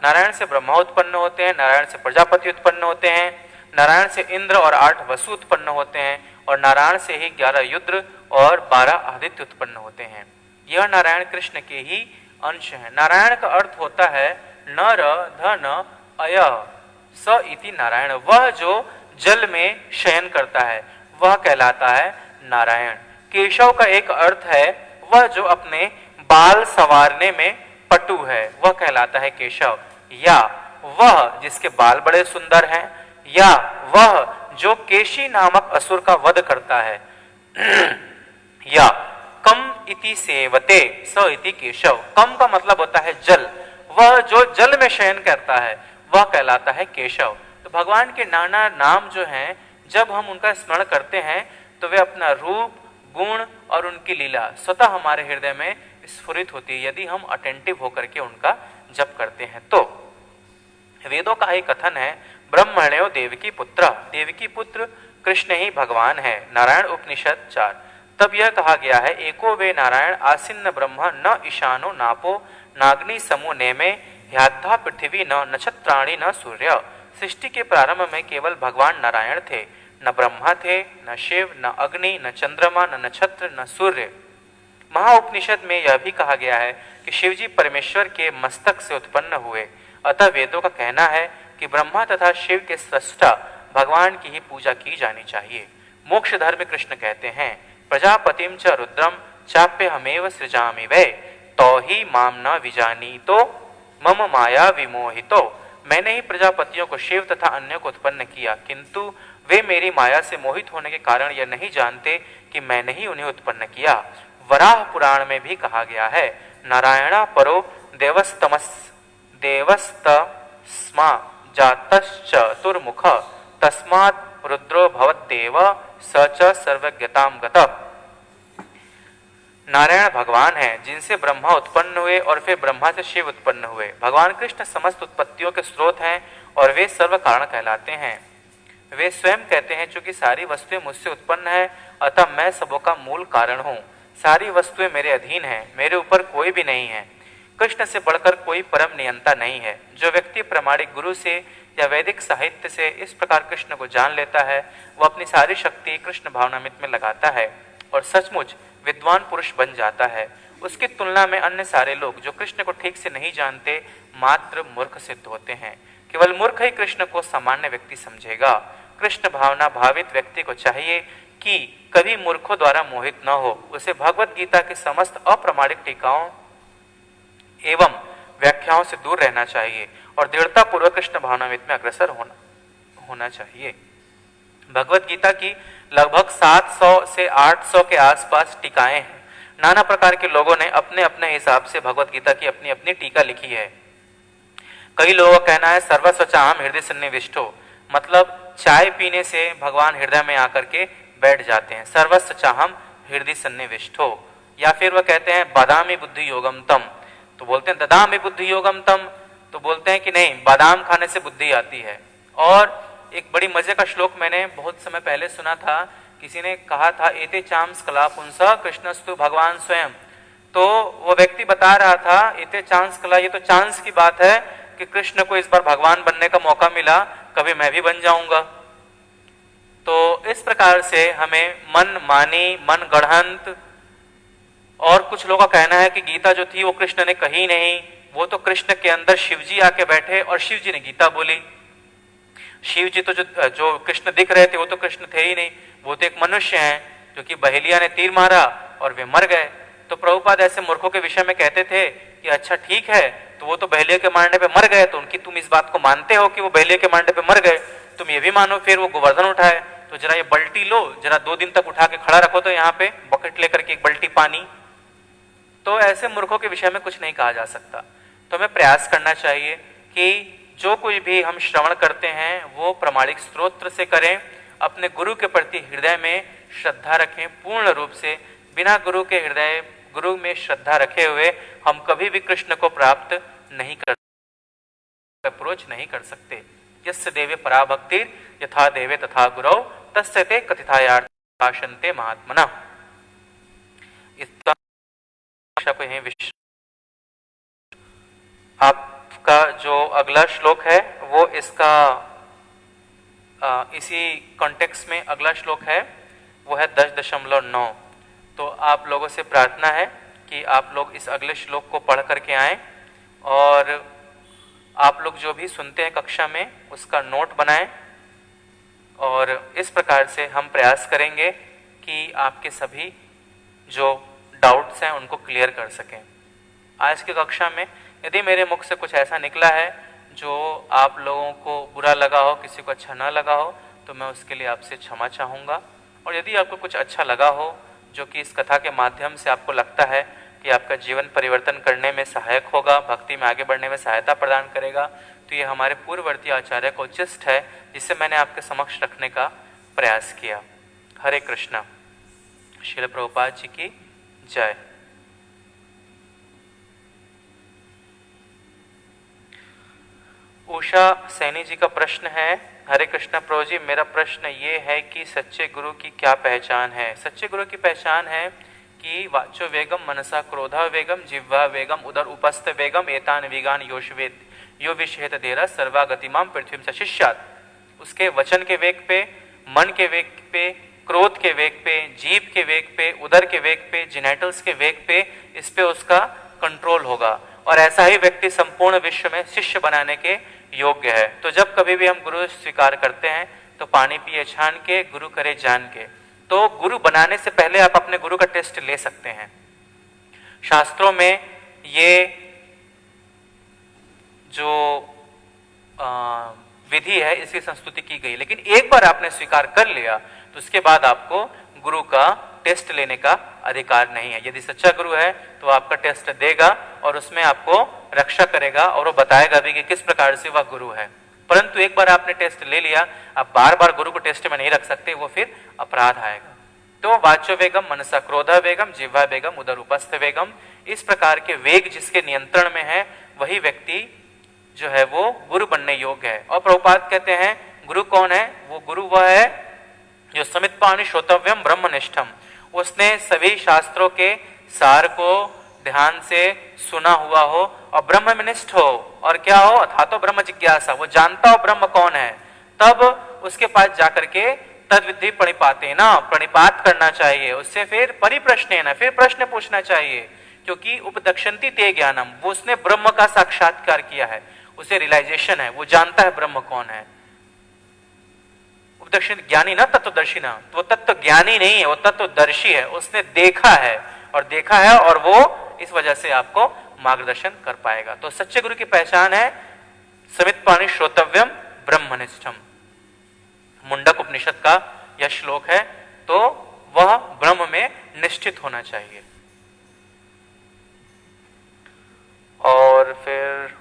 नारायण से ब्रह्मा उत्पन्न होते हैं, नारायण से प्रजापति उत्पन्न होते हैं, नारायण से इंद्र और 8 वसु उत्पन्न होते हैं और नारायण से ही 11 रुद्र और 12 आदित्य उत्पन्न होते हैं। यह नारायण कृष्ण के ही अंश है। नारायण का अर्थ होता है नर धन अय स इति नारायण। वह जो जल में शयन करता है वह कहलाता है नारायण। केशव का एक अर्थ है वह जो अपने बाल संवारने में पटु है, वह कहलाता है केशव। या वह जिसके बाल बड़े सुंदर हैं, या वह जो केशी नामक असुर का वध करता है। या कम इति सेवते स इति केशव। कम का मतलब होता है जल, वह जो जल में शयन करता है वह कहलाता है केशव। तो भगवान के नाना नाम जो हैं, जब हम उनका स्मरण करते हैं तो वे अपना रूप, गुण और उनकी लीला स्वतः हमारे हृदय में स्फुरित होती है यदि हम अटेंटिव होकर के उनका जप करते हैं। तो वेदों का एक कथन है, ब्रह्मण्यो देवकी पुत्र। देवकी पुत्र कृष्ण ही भगवान है। नारायण उपनिषद 4। तब यह कहा गया है, एको वे नारायण आसीन्न ब्रह्म न ईशानो नापो नाग्नि समो नेमे ह्याद्धा पृथ्वी न नक्षत्राणि न सूर्य। सृष्टि के प्रारंभ में केवल भगवान नारायण थे, न ब्रह्मा थे, न शिव, न अग्नि, न चंद्रमा, न नक्षत्र, न सूर्य। महाउपनिषद में यह भी कहा गया है कि शिवजी परमेश्वर के मस्तक से उत्पन्न हुए। अतः वेदों का कहना है कि ब्रह्मा तथा शिव के सृष्टा भगवान की ही पूजा की जानी चाहिए। मोक्ष धर्म कृष्ण कहते हैं, प्रजापतिम च रुद्रम चाप्य हमेव सृजामि वै तो ही माम न विजानीतो मम माया विमोहितो। मैंने ही प्रजापतियों को शिव तथा अन्य को उत्पन्न किया, किंतु वे मेरी माया से मोहित होने के कारण यह नहीं जानते कि मैंने ही उन्हें उत्पन्न किया। वराह पुराण में भी कहा गया है, नारायण परो देवस्तस्मा जातश्चतुर्मुख तस्मात् रुद्रो भवद्देव स च सर्वज्ञताम गतः। नारायण भगवान हैं जिनसे ब्रह्मा उत्पन्न हुए और फिर ब्रह्मा से शिव उत्पन्न हुए। भगवान कृष्ण समस्त उत्पत्तियों के स्रोत हैं और वे सर्व कारण कहलाते हैं। वे स्वयं कहते हैं, चूंकि सारी वस्तुएं मुझसे उत्पन्न है, अतः मैं सबों का मूल कारण हूँ। सारी वस्तुएं मेरे अधीन हैं, मेरे ऊपर कोई भी नहीं है। कृष्ण से बढ़कर कोई परम नियंता नहीं है। जो व्यक्ति प्रामाणिक गुरु से या वैदिक साहित्य से इस प्रकार कृष्ण को जान लेता है, वह अपनी सारी शक्ति कृष्ण भावनामृत में लगाता है और सचमुच विद्वान पुरुष बन जाता है। उसकी तुलना में अन्य सारे लोग जो कृष्ण को ठीक से नहीं जानते, मात्र मूर्ख सिद्ध होते हैं। केवल मूर्ख ही कृष्ण को सामान्य व्यक्ति समझेगा। कृष्ण भावना भावित व्यक्ति को चाहिए कि कभी मूर्खों द्वारा मोहित न हो। उसे भगवत गीता की समस्त अप्रामाणिक टीकाओं एवं व्याख्याओं से दूर रहना चाहिए और दृढ़ता पूर्वक कृष्ण भावनामृत में अग्रसर होना चाहिए। भगवत गीता की लगभग 700 से 800 के आसपास टीकाएं हैं। नाना प्रकार के लोगों ने अपने अपने हिसाब से भगवत गीता की अपनी अपनी टीका लिखी है। कई लोगों का कहना है सर्वस्वचाहम हृदय सन्निविष्टो, मतलब चाय पीने से भगवान हृदय में आकर के बैठ जाते हैं। सर्वस्वचाहम हृदय सन्निविष्टो। या फिर वह कहते हैं बादामी बुद्धि योगम तम, तो बोलते हैं ददामी बुद्धि योगम तम, तो बोलते हैं कि नहीं, बादाम खाने से बुद्धि आती है। और एक बड़ी मजे का श्लोक मैंने बहुत समय पहले सुना था, किसी ने कहा था एते चांस कला पुंसा कृष्णस्तु भगवान स्वयं। तो वो व्यक्ति बता रहा था एते चांस कला, ये तो चांस की बात है कि कृष्ण को इस बार भगवान बनने का मौका मिला, कभी मैं भी बन जाऊंगा। तो इस प्रकार से हमें मन मानी, मन गढ़ंत, और कुछ लोगों का कहना है कि गीता जो थी वो कृष्ण ने कही नहीं, वो तो कृष्ण के अंदर शिवजी आके बैठे और शिवजी ने गीता बोली। शिव जी तो जो कृष्ण दिख रहे थे वो तो कृष्ण थे ही नहीं, वो तो एक मनुष्य हैं जो कि बहेलिया ने तीर मारा और वे मर गए। तो प्रभुपाद ऐसे मूर्खों के विषय में कहते थे कि अच्छा ठीक है, तो वो तो बहेलिया के मारने पे मर गए, तो उनकी तुम इस बात को मानते हो कि वो बहेलिया के मारने पे मर गए, तुम ये भी मानो फिर वो गोवर्धन उठाए, तो जरा ये बल्टी लो, जरा 2 दिन तक उठा के खड़ा रखो तो यहाँ पे बकेट लेकर के एक बल्टी पानी। तो ऐसे मूर्खों के विषय में कुछ नहीं कहा जा सकता। तो हमें प्रयास करना चाहिए कि जो कुछ भी हम श्रवण करते हैं वो प्रामाणिक स्रोत्र से करें, अपने गुरु के प्रति हृदय में श्रद्धा रखें पूर्ण रूप से। बिना गुरु में श्रद्धा रखे हुए हम कभी भी कृष्ण को प्राप्त नहीं कर, अप्रोच नहीं कर सकते। यस्य देवे पराभक्तिर् यथा देवे तथा गुरौ तस्य ते कथितायार्थ भाषन्ते महात्मना। इसका को यहीं आपका जो अगला श्लोक है वो इसका इसी कॉन्टेक्स्ट में अगला श्लोक है, वो है 10.9। तो आप लोगों से प्रार्थना है कि आप लोग इस अगले श्लोक को पढ़ करके आएं और आप लोग जो भी सुनते हैं कक्षा में उसका नोट बनाएं, और इस प्रकार से हम प्रयास करेंगे कि आपके सभी जो डाउट्स हैं उनको क्लियर कर सकें। आज की कक्षा में यदि मेरे मुख से कुछ ऐसा निकला है जो आप लोगों को बुरा लगा हो, किसी को अच्छा ना लगा हो, तो मैं उसके लिए आपसे क्षमा चाहूँगा। और यदि आपको कुछ अच्छा लगा हो जो कि इस कथा के माध्यम से आपको लगता है कि आपका जीवन परिवर्तन करने में सहायक होगा, भक्ति में आगे बढ़ने में सहायता प्रदान करेगा, तो ये हमारे पूर्ववर्ती आचार्य का उच्चिष्ट है जिसे मैंने आपके समक्ष रखने का प्रयास किया। हरे कृष्णा। श्रील प्रभुपाद जी की जय। उषा सैनी जी का प्रश्न है, हरे कृष्णा प्रभु जी, मेरा प्रश्न ये है कि सच्चे गुरु की क्या पहचान है? सच्चे गुरु की पहचान है कि वाचो वेगम मनसा क्रोधा वेगम जिह्वा वेगम उदर उपस्थ वेगम एतान वेगान योशवेद यो विषेत देरा सर्वागतिमाम पृथ्वी से शिष्यात। उसके वचन के वेग पे, मन के वेग पे, क्रोध के वेग पे, जीभ के वेग पे, उदर के वेग पे, जेनेटल्स के वेग पे, इस पे उसका कंट्रोल होगा और ऐसा ही व्यक्ति संपूर्ण विश्व में शिष्य बनाने के योग्य है। तो जब कभी भी हम गुरु स्वीकार करते हैं तो पानी पिए छान के, गुरु करे जान के। तो गुरु बनाने से पहले आप अपने गुरु का टेस्ट ले सकते हैं। शास्त्रों में ये जो विधि है इसकी संस्तुति की गई, लेकिन एक बार आपने स्वीकार कर लिया तो उसके बाद आपको गुरु का टेस्ट लेने का अधिकार नहीं है। यदि सच्चा गुरु है तो आपका टेस्ट देगा और उसमें आपको रक्षा करेगा और वो बताएगा भी कि किस प्रकार से वह गुरु है। परंतु एक बार आपने टेस्ट ले लिया, आप बार बार गुरु को टेस्ट में नहीं रख सकते, वो फिर अपराध आएगा। तो वाच्य वेगम मनसा क्रोधा वेगम जिह्वा वेगम उदर उपस्थ वेगम, इस प्रकार के वेग जिसके नियंत्रण में है वही व्यक्ति जो है वो गुरु बनने योग्य है। और प्रभुपाद कहते हैं गुरु कौन है? वो गुरु वह है जो समितपाणि श्रोतव्यम ब्रह्मनिष्ठम, उसने सभी शास्त्रों के सार को ध्यान से सुना हुआ हो और ब्रह्म में निष्ठ हो। और क्या हो? अथा तो ब्रह्म जिज्ञासा, वो जानता हो ब्रह्म कौन है, तब उसके पास जाकर के तद विधि प्रणिपाते ना, प्रणिपात करना चाहिए। उससे फिर परिप्रश्न ना, फिर प्रश्न पूछना चाहिए, क्योंकि उपदक्षन्ति ते ज्ञानम, वो उसने ब्रह्म का साक्षात्कार किया है, उसे रियलाइजेशन है, वो जानता है ब्रह्म कौन है। उपदक्षिण ज्ञानी ना तत्वदर्शी ना, तो वो तत्व ज्ञानी नहीं है, वो तत्वदर्शी है, उसने देखा है और वो इस वजह से आपको मार्गदर्शन कर पाएगा। तो सच्चे गुरु की पहचान है समितपाणि श्रोतव्यम ब्रह्मनिष्ठम। मुंडक उपनिषद का यह श्लोक है। तो वह ब्रह्म में निश्चित होना चाहिए। और फिर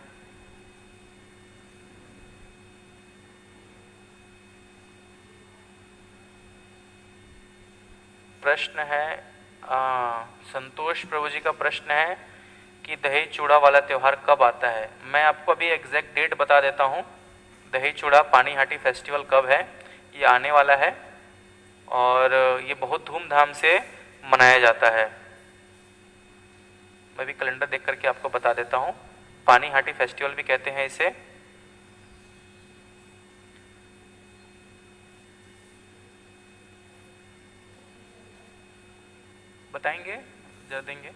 प्रश्न है, संतोष प्रभु जी का प्रश्न है कि दही चूड़ा वाला त्योहार कब आता है। मैं आपको अभी एग्जैक्ट डेट बता देता हूँ। दही चूड़ा पानीहाटी फेस्टिवल कब है, ये आने वाला है और ये बहुत धूमधाम से मनाया जाता है। मैं भी कैलेंडर देख करके आपको बता देता हूँ। पानीहाटी फेस्टिवल भी कहते हैं इसे। बताएंगे, जरा देंगे।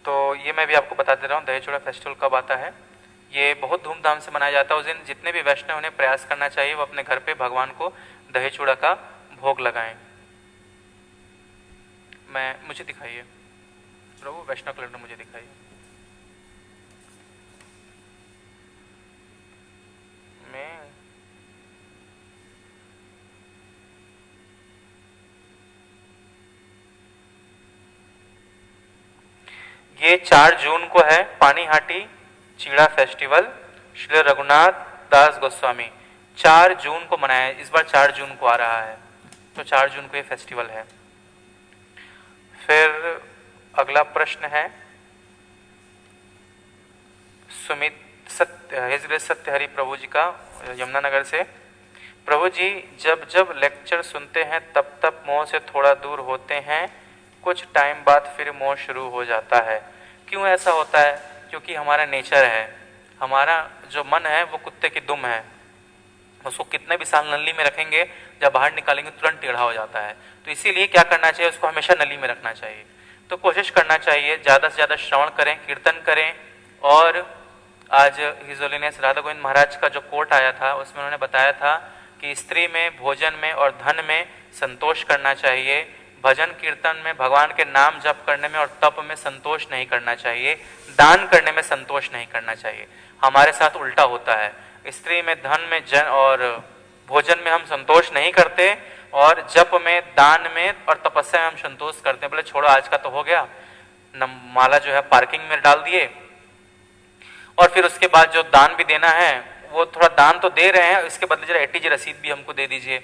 तो ये मैं भी आपको बता दे रहा हूँ दही चूड़ा फेस्टिवल कब आता है। ये बहुत धूमधाम से मनाया जाता है। उस दिन जितने भी वैष्णव उन्हें प्रयास करना चाहिए वो अपने घर पे भगवान को दही चूड़ा का भोग लगाएं। मुझे दिखाइए प्रभु, वैष्णव कैलेंडर मुझे दिखाइए। ये 4 जून को है पानीहाटी चीड़ा फेस्टिवल, श्री रघुनाथ दास गोस्वामी। 4 जून को मनाया, इस बार 4 जून को आ रहा है, तो 4 जून को ये फेस्टिवल है। फिर अगला प्रश्न है सुमित सत्यहरि प्रभु जी का, यमुनानगर से। प्रभु जी, जब जब लेक्चर सुनते हैं तब तब मोह से थोड़ा दूर होते हैं, कुछ टाइम बाद फिर मोह शुरू हो जाता है। क्यों ऐसा होता है? क्योंकि हमारा नेचर है, हमारा जो मन है वो कुत्ते की दुम है। उसको कितने भी साल नली में रखेंगे, जब बाहर निकालेंगे तुरंत टेढ़ा हो जाता है। तो इसीलिए क्या करना चाहिए, उसको हमेशा नली में रखना चाहिए। तो कोशिश करना चाहिए ज़्यादा से ज़्यादा श्रवण करें, कीर्तन करें। और आज हिज होलीनेस राधा गोविंद महाराज का जो कोट आया था उसमें उन्होंने बताया था कि स्त्री में, भोजन में और धन में संतोष करना चाहिए, भजन कीर्तन में, भगवान के नाम जप करने में और तप में संतोष नहीं करना चाहिए, दान करने में संतोष नहीं करना चाहिए। हमारे साथ उल्टा होता है, स्त्री में, धन में, जन और भोजन में हम संतोष नहीं करते और जप में, दान में और तपस्या में हम संतोष करते हैं। बोले छोड़ो आज का तो हो गया, माला जो है पार्किंग में डाल दिए और फिर उसके बाद जो दान भी देना है वो थोड़ा दान तो दे रहे हैं, इसके बदले जरा एटीजे रसीद भी हमको दे दीजिए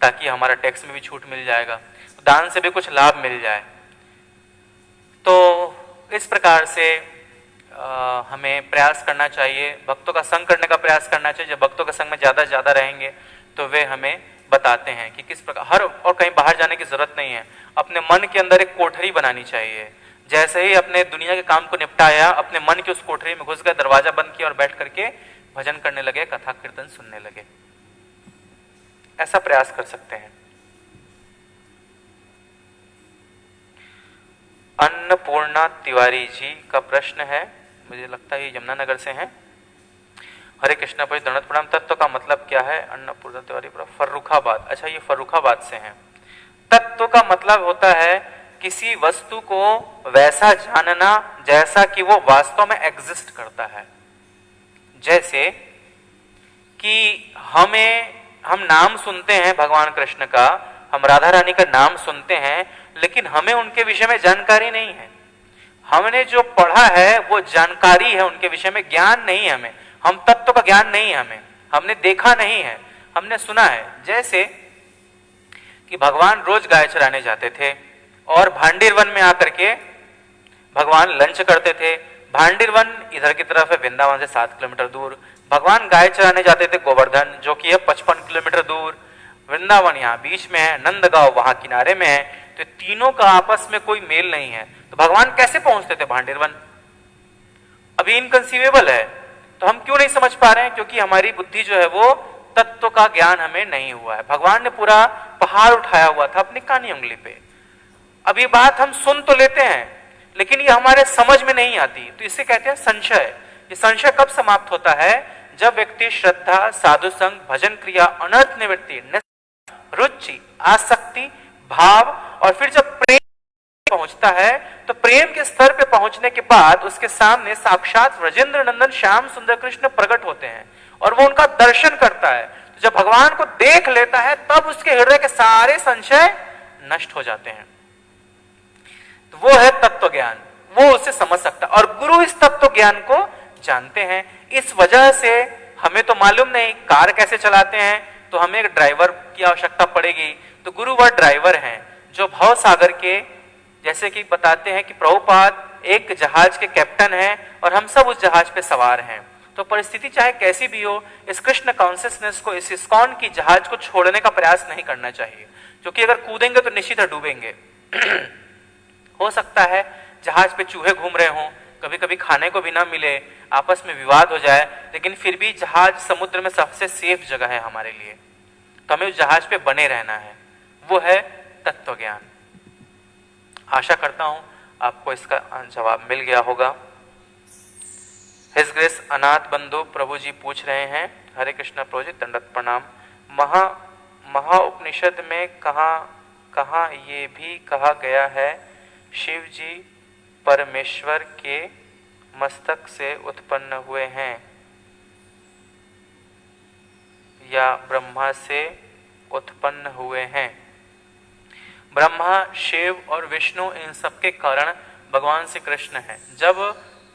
ताकि हमारा टैक्स में भी छूट मिल जाएगा, दान से भी कुछ लाभ मिल जाए। तो इस प्रकार से हमें प्रयास करना चाहिए, भक्तों का संग करने का प्रयास करना चाहिए। जब भक्तों के संग में ज्यादा रहेंगे तो वे हमें बताते हैं कि किस प्रकार हर और कहीं बाहर जाने की जरूरत नहीं है। अपने मन के अंदर एक कोठरी बनानी चाहिए। जैसे ही अपने दुनिया के काम को निपटाया, अपने मन की उस कोठरी में घुस गए, दरवाजा बंद किया और बैठ करके भजन करने लगे, कथा कीर्तन सुनने लगे। ऐसा प्रयास कर सकते हैं। अन्नपूर्णा तिवारी जी का प्रश्न है, मुझे लगता है ये यमुनानगर से हैं। हरे कृष्णा पर दंडवत प्रणाम। तत्व का मतलब क्या है? अन्नपूर्णा तिवारी फर्रुखाबाद। अच्छा, ये फर्रुखाबाद से हैं। तत्व का मतलब होता है किसी वस्तु को वैसा जानना जैसा कि वो वास्तव में एग्जिस्ट करता है। जैसे कि हम नाम सुनते हैं भगवान कृष्ण का, हम राधा रानी का नाम सुनते हैं, लेकिन हमें उनके विषय में जानकारी नहीं है। हमने जो पढ़ा है वो जानकारी है, उनके विषय में ज्ञान नहीं है हमें। हम तत्व का ज्ञान नहीं है हमें, हमने देखा नहीं है, हमने सुना है। जैसे कि भगवान रोज गाय चराने जाते थे और भांडीर वन में आकर के भगवान लंच करते थे। भांडीर वन इधर की तरफ है, वृंदावन से 7 किलोमीटर दूर। भगवान गाय चराने जाते थे गोवर्धन, जो कि है 55 किलोमीटर दूर। वृंदावन यहाँ बीच में है, नंदगांव वहां किनारे में है। तो तीनों का आपस में कोई मेल नहीं है, तो भगवान कैसे पहुंचते थे भांडीर वन? अभी इनकंसीवेबल है। तो हम क्यों नहीं समझ पा रहे हैं? क्योंकि हमारी बुद्धि जो है वो तत्व का ज्ञान हमें नहीं हुआ है। भगवान ने पूरा पहाड़ उठाया हुआ था अपनी कानी उंगली पे। अब ये बात हम सुन तो लेते हैं, लेकिन ये हमारे समझ में नहीं आती, तो इसे कहते हैं संशय। ये संशय कब समाप्त होता है? जब व्यक्ति श्रद्धा, साधु संग, भजन क्रिया, अनर्थ निवृत्ति, रुचि, आसक्ति, भाव और फिर जब प्रेम पहुंचता है, तो प्रेम के स्तर पे पहुंचने के बाद उसके सामने साक्षात व्रजेंद्र नंदन श्याम सुंदर कृष्ण प्रकट होते हैं और वो उनका दर्शन करता है। तो जब भगवान को देख लेता है तब उसके हृदय के सारे संशय नष्ट हो जाते हैं। तो वो है तत्व ज्ञान, वो उसे समझ सकता है और गुरु इस तत्व ज्ञान को जानते हैं। इस वजह से हमें तो मालूम नहीं कार कैसे चलाते हैं, तो हमें एक ड्राइवर की आवश्यकता पड़ेगी। तो गुरु वह ड्राइवर हैं जो भव सागर के, जैसे कि बताते हैं कि प्रभुपाद एक जहाज के कैप्टन हैं और हम सब उस जहाज पे सवार हैं। तो परिस्थिति चाहे कैसी भी हो, इस कृष्ण कॉन्शियसनेस को, इस इस्कॉन की जहाज को छोड़ने का प्रयास नहीं करना चाहिए, क्योंकि अगर कूदेंगे तो निश्चित ही डूबेंगे। हो सकता है जहाज पे चूहे घूम रहे हों, कभी कभी खाने को भी ना मिले, आपस में विवाद हो जाए, लेकिन फिर भी जहाज समुद्र में सबसे सेफ जगह है हमारे लिए, तो हमें उस जहाज पे बने रहना है। वो है तत्व ज्ञान। आशा करता हूं आपको इसका जवाब मिल गया होगा। हिज ग्रेस अनाथ बंधु प्रभु जी पूछ रहे हैं, हरे कृष्णा प्रभु जी दंडवत प्रणाम। महा उपनिषद में कहाँ ये भी कहा गया है शिव जी परमेश्वर के मस्तक से उत्पन्न हुए हैं या ब्रह्मा से उत्पन्न हुए हैं? ब्रह्मा, शिव और विष्णु, इन सबके कारण भगवान श्री कृष्ण हैं। जब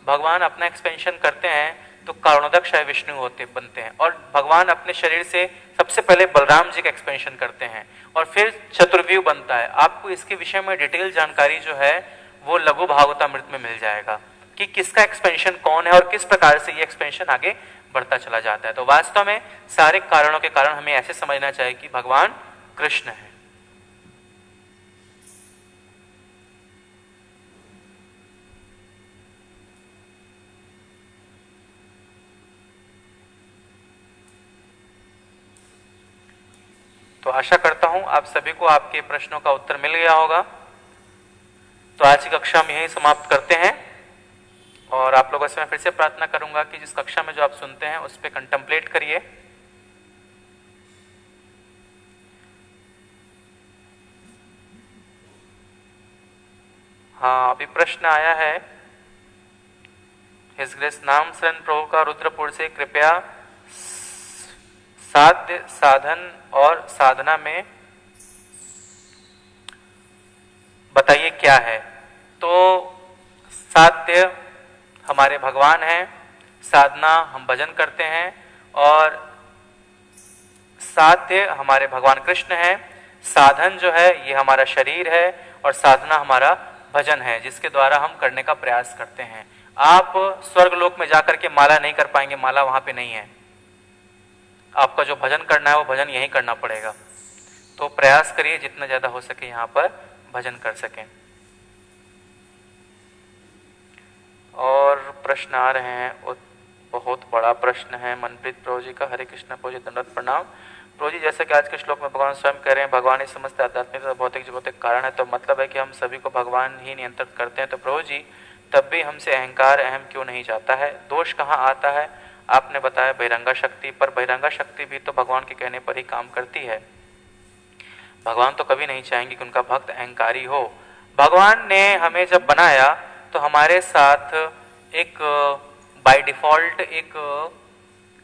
भगवान अपना एक्सपेंशन करते हैं तो कारणोदक विष्णु बनते हैं और भगवान अपने शरीर से सबसे पहले बलराम जी का एक्सपेंशन करते हैं और फिर चतुर्व्यूह बनता है। आपको इसके विषय में डिटेल जानकारी जो है वो लघु भागवतामृत में मिल जाएगा कि किसका एक्सपेंशन कौन है और किस प्रकार से ये एक्सपेंशन आगे बढ़ता चला जाता है। तो वास्तव में सारे कारणों के कारण हमें ऐसे समझना चाहिए कि भगवान कृष्ण है। तो आशा करता हूं आप सभी को आपके प्रश्नों का उत्तर मिल गया होगा। तो आज की कक्षा हम यहीं समाप्त करते हैं और आप लोगों से मैं फिर से प्रार्थना करूंगा कि जिस कक्षा में जो आप सुनते हैं उस पर कंटेम्पलेट करिए। हाँ, अभी प्रश्न आया है, हिज ग्रेस नाम शरण प्रभु का रुद्रपुर से, कृपया साध्य, साधन और साधना में बताइए क्या है। तो साध्य हमारे भगवान हैं, साधना हम भजन करते हैं और साध्य हमारे भगवान कृष्ण हैं, साधन जो है ये हमारा शरीर है और साधना हमारा भजन है जिसके द्वारा हम करने का प्रयास करते हैं। आप स्वर्ग लोक में जाकर के माला नहीं कर पाएंगे, माला वहां पे नहीं है। आपका जो भजन करना है वो भजन यहीं करना पड़ेगा। तो प्रयास करिए जितना ज्यादा हो सके यहाँ पर भजन कर सकें। और प्रश्न आ रहे हैं, बहुत बड़ा प्रश्न है मनप्रीत प्रभु जी का। हरे कृष्णा प्रभु जी, दंडवत प्रणाम। प्रभु जी, जैसा कि आज के श्लोक में भगवान स्वयं कह रहे हैं भगवान ही समस्त आध्यात्मिक तथा भौतिक कारण है, तो मतलब है कि हम सभी को भगवान ही नियंत्रित करते हैं। तो प्रभु जी, तब भी हमसे अहंकार अहम क्यों नहीं जाता है? दोष कहाँ आता है? आपने बताया बहिरंगा शक्ति, पर बहिरंगा शक्ति भी तो भगवान के कहने पर ही काम करती है। भगवान तो कभी नहीं चाहेंगे कि उनका भक्त अहंकारी हो। भगवान ने हमें जब बनाया तो हमारे साथ एक बाय डिफॉल्ट एक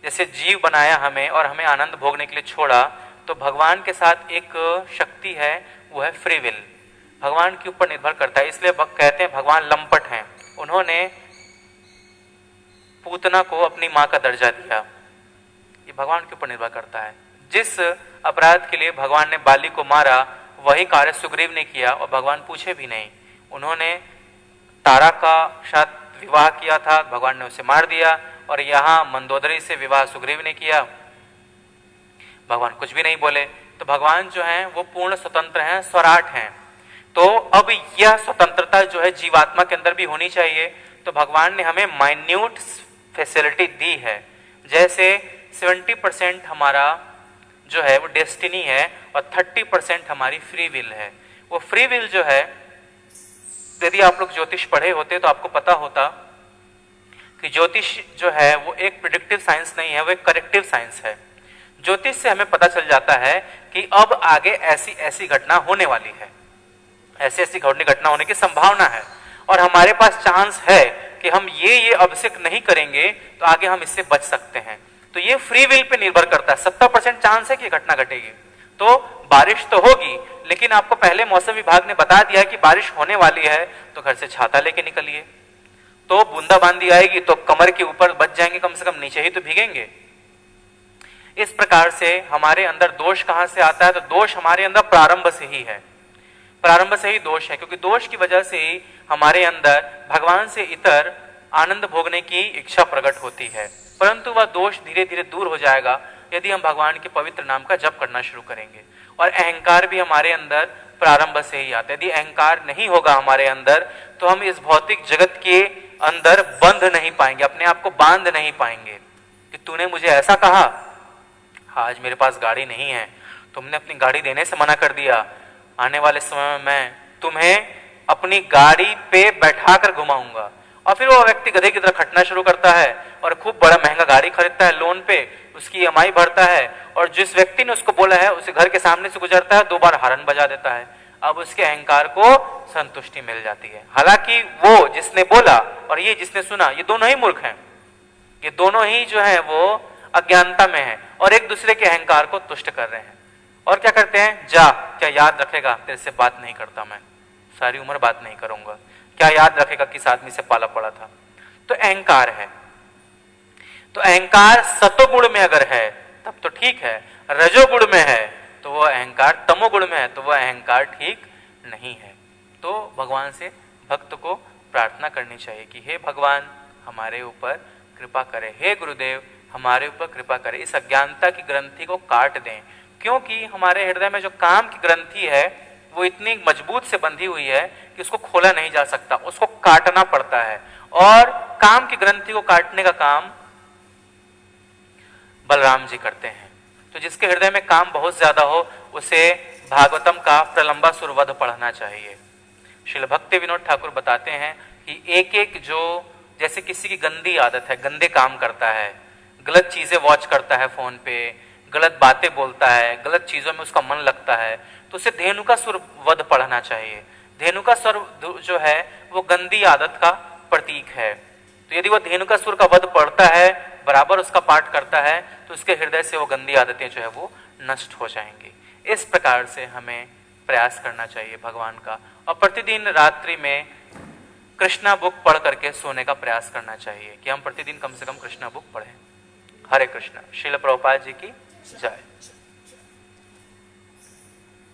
जैसे जीव बनाया हमें और हमें आनंद भोगने के लिए छोड़ा, तो भगवान के साथ एक शक्ति है, वो है फ्री विल। भगवान के ऊपर निर्भर करता है, इसलिए कहते हैं भगवान लंपट हैं। उन्होंने पूतना को अपनी मां का दर्जा दिया, ये भगवान के ऊपर निर्भर करता है। जिस अपराध के लिए भगवान ने बाली को मारा, वही कार्य सुग्रीव ने किया और भगवान पूछे भी नहीं। उन्होंने तारा का साथ विवाह किया था, भगवान ने उसे मार दिया, और यहाँ मंदोदरी से विवाह सुग्रीव ने किया, भगवान कुछ भी नहीं बोले। तो भगवान जो हैं वो पूर्ण स्वतंत्र हैं, स्वराट हैं। तो अब यह स्वतंत्रता जो है जीवात्मा के अंदर भी होनी चाहिए। तो भगवान ने हमें माइन्यूट फैसिलिटी दी है, जैसे 70% हमारा जो है वो डेस्टिनी है और 30% हमारी फ्री विल है। वो फ्री विल जो है, यदि आप लोग ज्योतिष पढ़े होते तो आपको पता होता कि ज्योतिष जो है वो एक प्रिडिक्टिव साइंस नहीं है, वो एक करेक्टिव साइंस है। ज्योतिष से हमें पता चल जाता है कि अब आगे ऐसी ऐसी घटना होने वाली है, ऐसी ऐसी घटना होने की संभावना है, और हमारे पास चांस है कि हम ये अब से नहीं करेंगे तो आगे हम इससे बच सकते हैं। तो ये फ्री विल पे निर्भर करता है। 70% चांस है कि घटना घटेगी। तो बारिश तो होगी, लेकिन आपको पहले मौसम विभाग ने बता दिया है कि बारिश होने वाली है, तो घर से छाता लेके निकलिए। तो बूंदाबांदी आएगी तो कमर के ऊपर बच जाएंगे, कम से कम नीचे ही तो भीगेंगे। इस प्रकार से हमारे अंदर दोष कहां से आता है? तो दोष हमारे अंदर प्रारंभ से ही है, प्रारंभ से ही दोष है, क्योंकि दोष की वजह से ही हमारे अंदर भगवान से इतर आनंद भोगने की इच्छा प्रकट होती है। परंतु वह दोष धीरे धीरे दूर हो जाएगा यदि हम भगवान के पवित्र नाम का जप करना शुरू करेंगे। और अहंकार भी हमारे अंदर प्रारंभ से ही आता है। यदि अहंकार नहीं होगा हमारे अंदर, तो हम इस भौतिक जगत के अंदर बंध नहीं पाएंगे, अपने आप को बांध नहीं पाएंगे कि तूने मुझे ऐसा कहा, आज मेरे पास गाड़ी नहीं है, तुमने अपनी गाड़ी देने से मना कर दिया, आने वाले समय में मैं तुम्हें अपनी गाड़ी पे बैठा कर घुमाऊंगा। और फिर वो व्यक्ति गधे की तरह खटना शुरू करता है और खूब बड़ा महंगा गाड़ी खरीदता है लोन पे, उसकी ईएमआई भरता है, और जिस व्यक्ति ने उसको बोला है उसे घर के सामने से गुजरता है, 2 बार हॉर्न बजा देता है। अब उसके अहंकार को संतुष्टि मिल जाती है। हालांकि वो जिसने बोला और ये जिसने सुना, ये दोनों ही मूर्ख हैं, ये दोनों ही जो है वो अज्ञानता में है और एक दूसरे के अहंकार को तुष्ट कर रहे हैं। और क्या करते हैं? जा, क्या याद रखेगा, तेरे से बात नहीं करता, मैं सारी उम्र बात नहीं करूंगा। क्या याद रखेगा किस आदमी से पाला पड़ा था? तो अहंकार है। तो अहंकार सतोगुण में अगर है तब तो ठीक है, रजोगुण में है तो वह अहंकार, तमोगुण में है तो वह अहंकार ठीक नहीं है। तो भगवान से भक्त को प्रार्थना करनी चाहिए कि हे भगवान हमारे ऊपर कृपा करें, हे गुरुदेव हमारे ऊपर कृपा करें, इस अज्ञानता की ग्रंथि को काट दें। क्योंकि हमारे हृदय में जो काम की ग्रंथि है वो इतनी मजबूत से बंधी हुई है कि उसको खोला नहीं जा सकता, उसको काटना पड़ता है। और काम की ग्रंथि को काटने का काम बलराम जी करते हैं। तो जिसके हृदय में काम बहुत ज्यादा हो उसे भागवतम का प्रलंबासुर वध पढ़ना चाहिए। श्रील भक्ति विनोद ठाकुर बताते हैं कि एक एक जो जैसे किसी की गंदी आदत है, गंदे काम करता है, गलत चीजें वॉच करता है फोन पे, गलत बातें बोलता है, गलत चीजों में उसका मन लगता है, तो उसे धेनुकासुर वध पढ़ना चाहिए। धेनुकासुर जो है वो गंदी आदत का प्रतीक है। तो यदि वह धेनुकासुर का वध पढ़ता है, बराबर उसका पाठ करता है, तो उसके हृदय से वो गंदी आदतें जो है वो नष्ट हो जाएंगी। इस प्रकार से हमें प्रयास करना चाहिए भगवान का, और प्रतिदिन रात्रि में कृष्णा बुक पढ़ करके सोने का प्रयास करना चाहिए कि हम प्रतिदिन कम से कम कृष्णा बुक पढ़ें। हरे कृष्णा। श्रील प्रभुपाद जी की जय।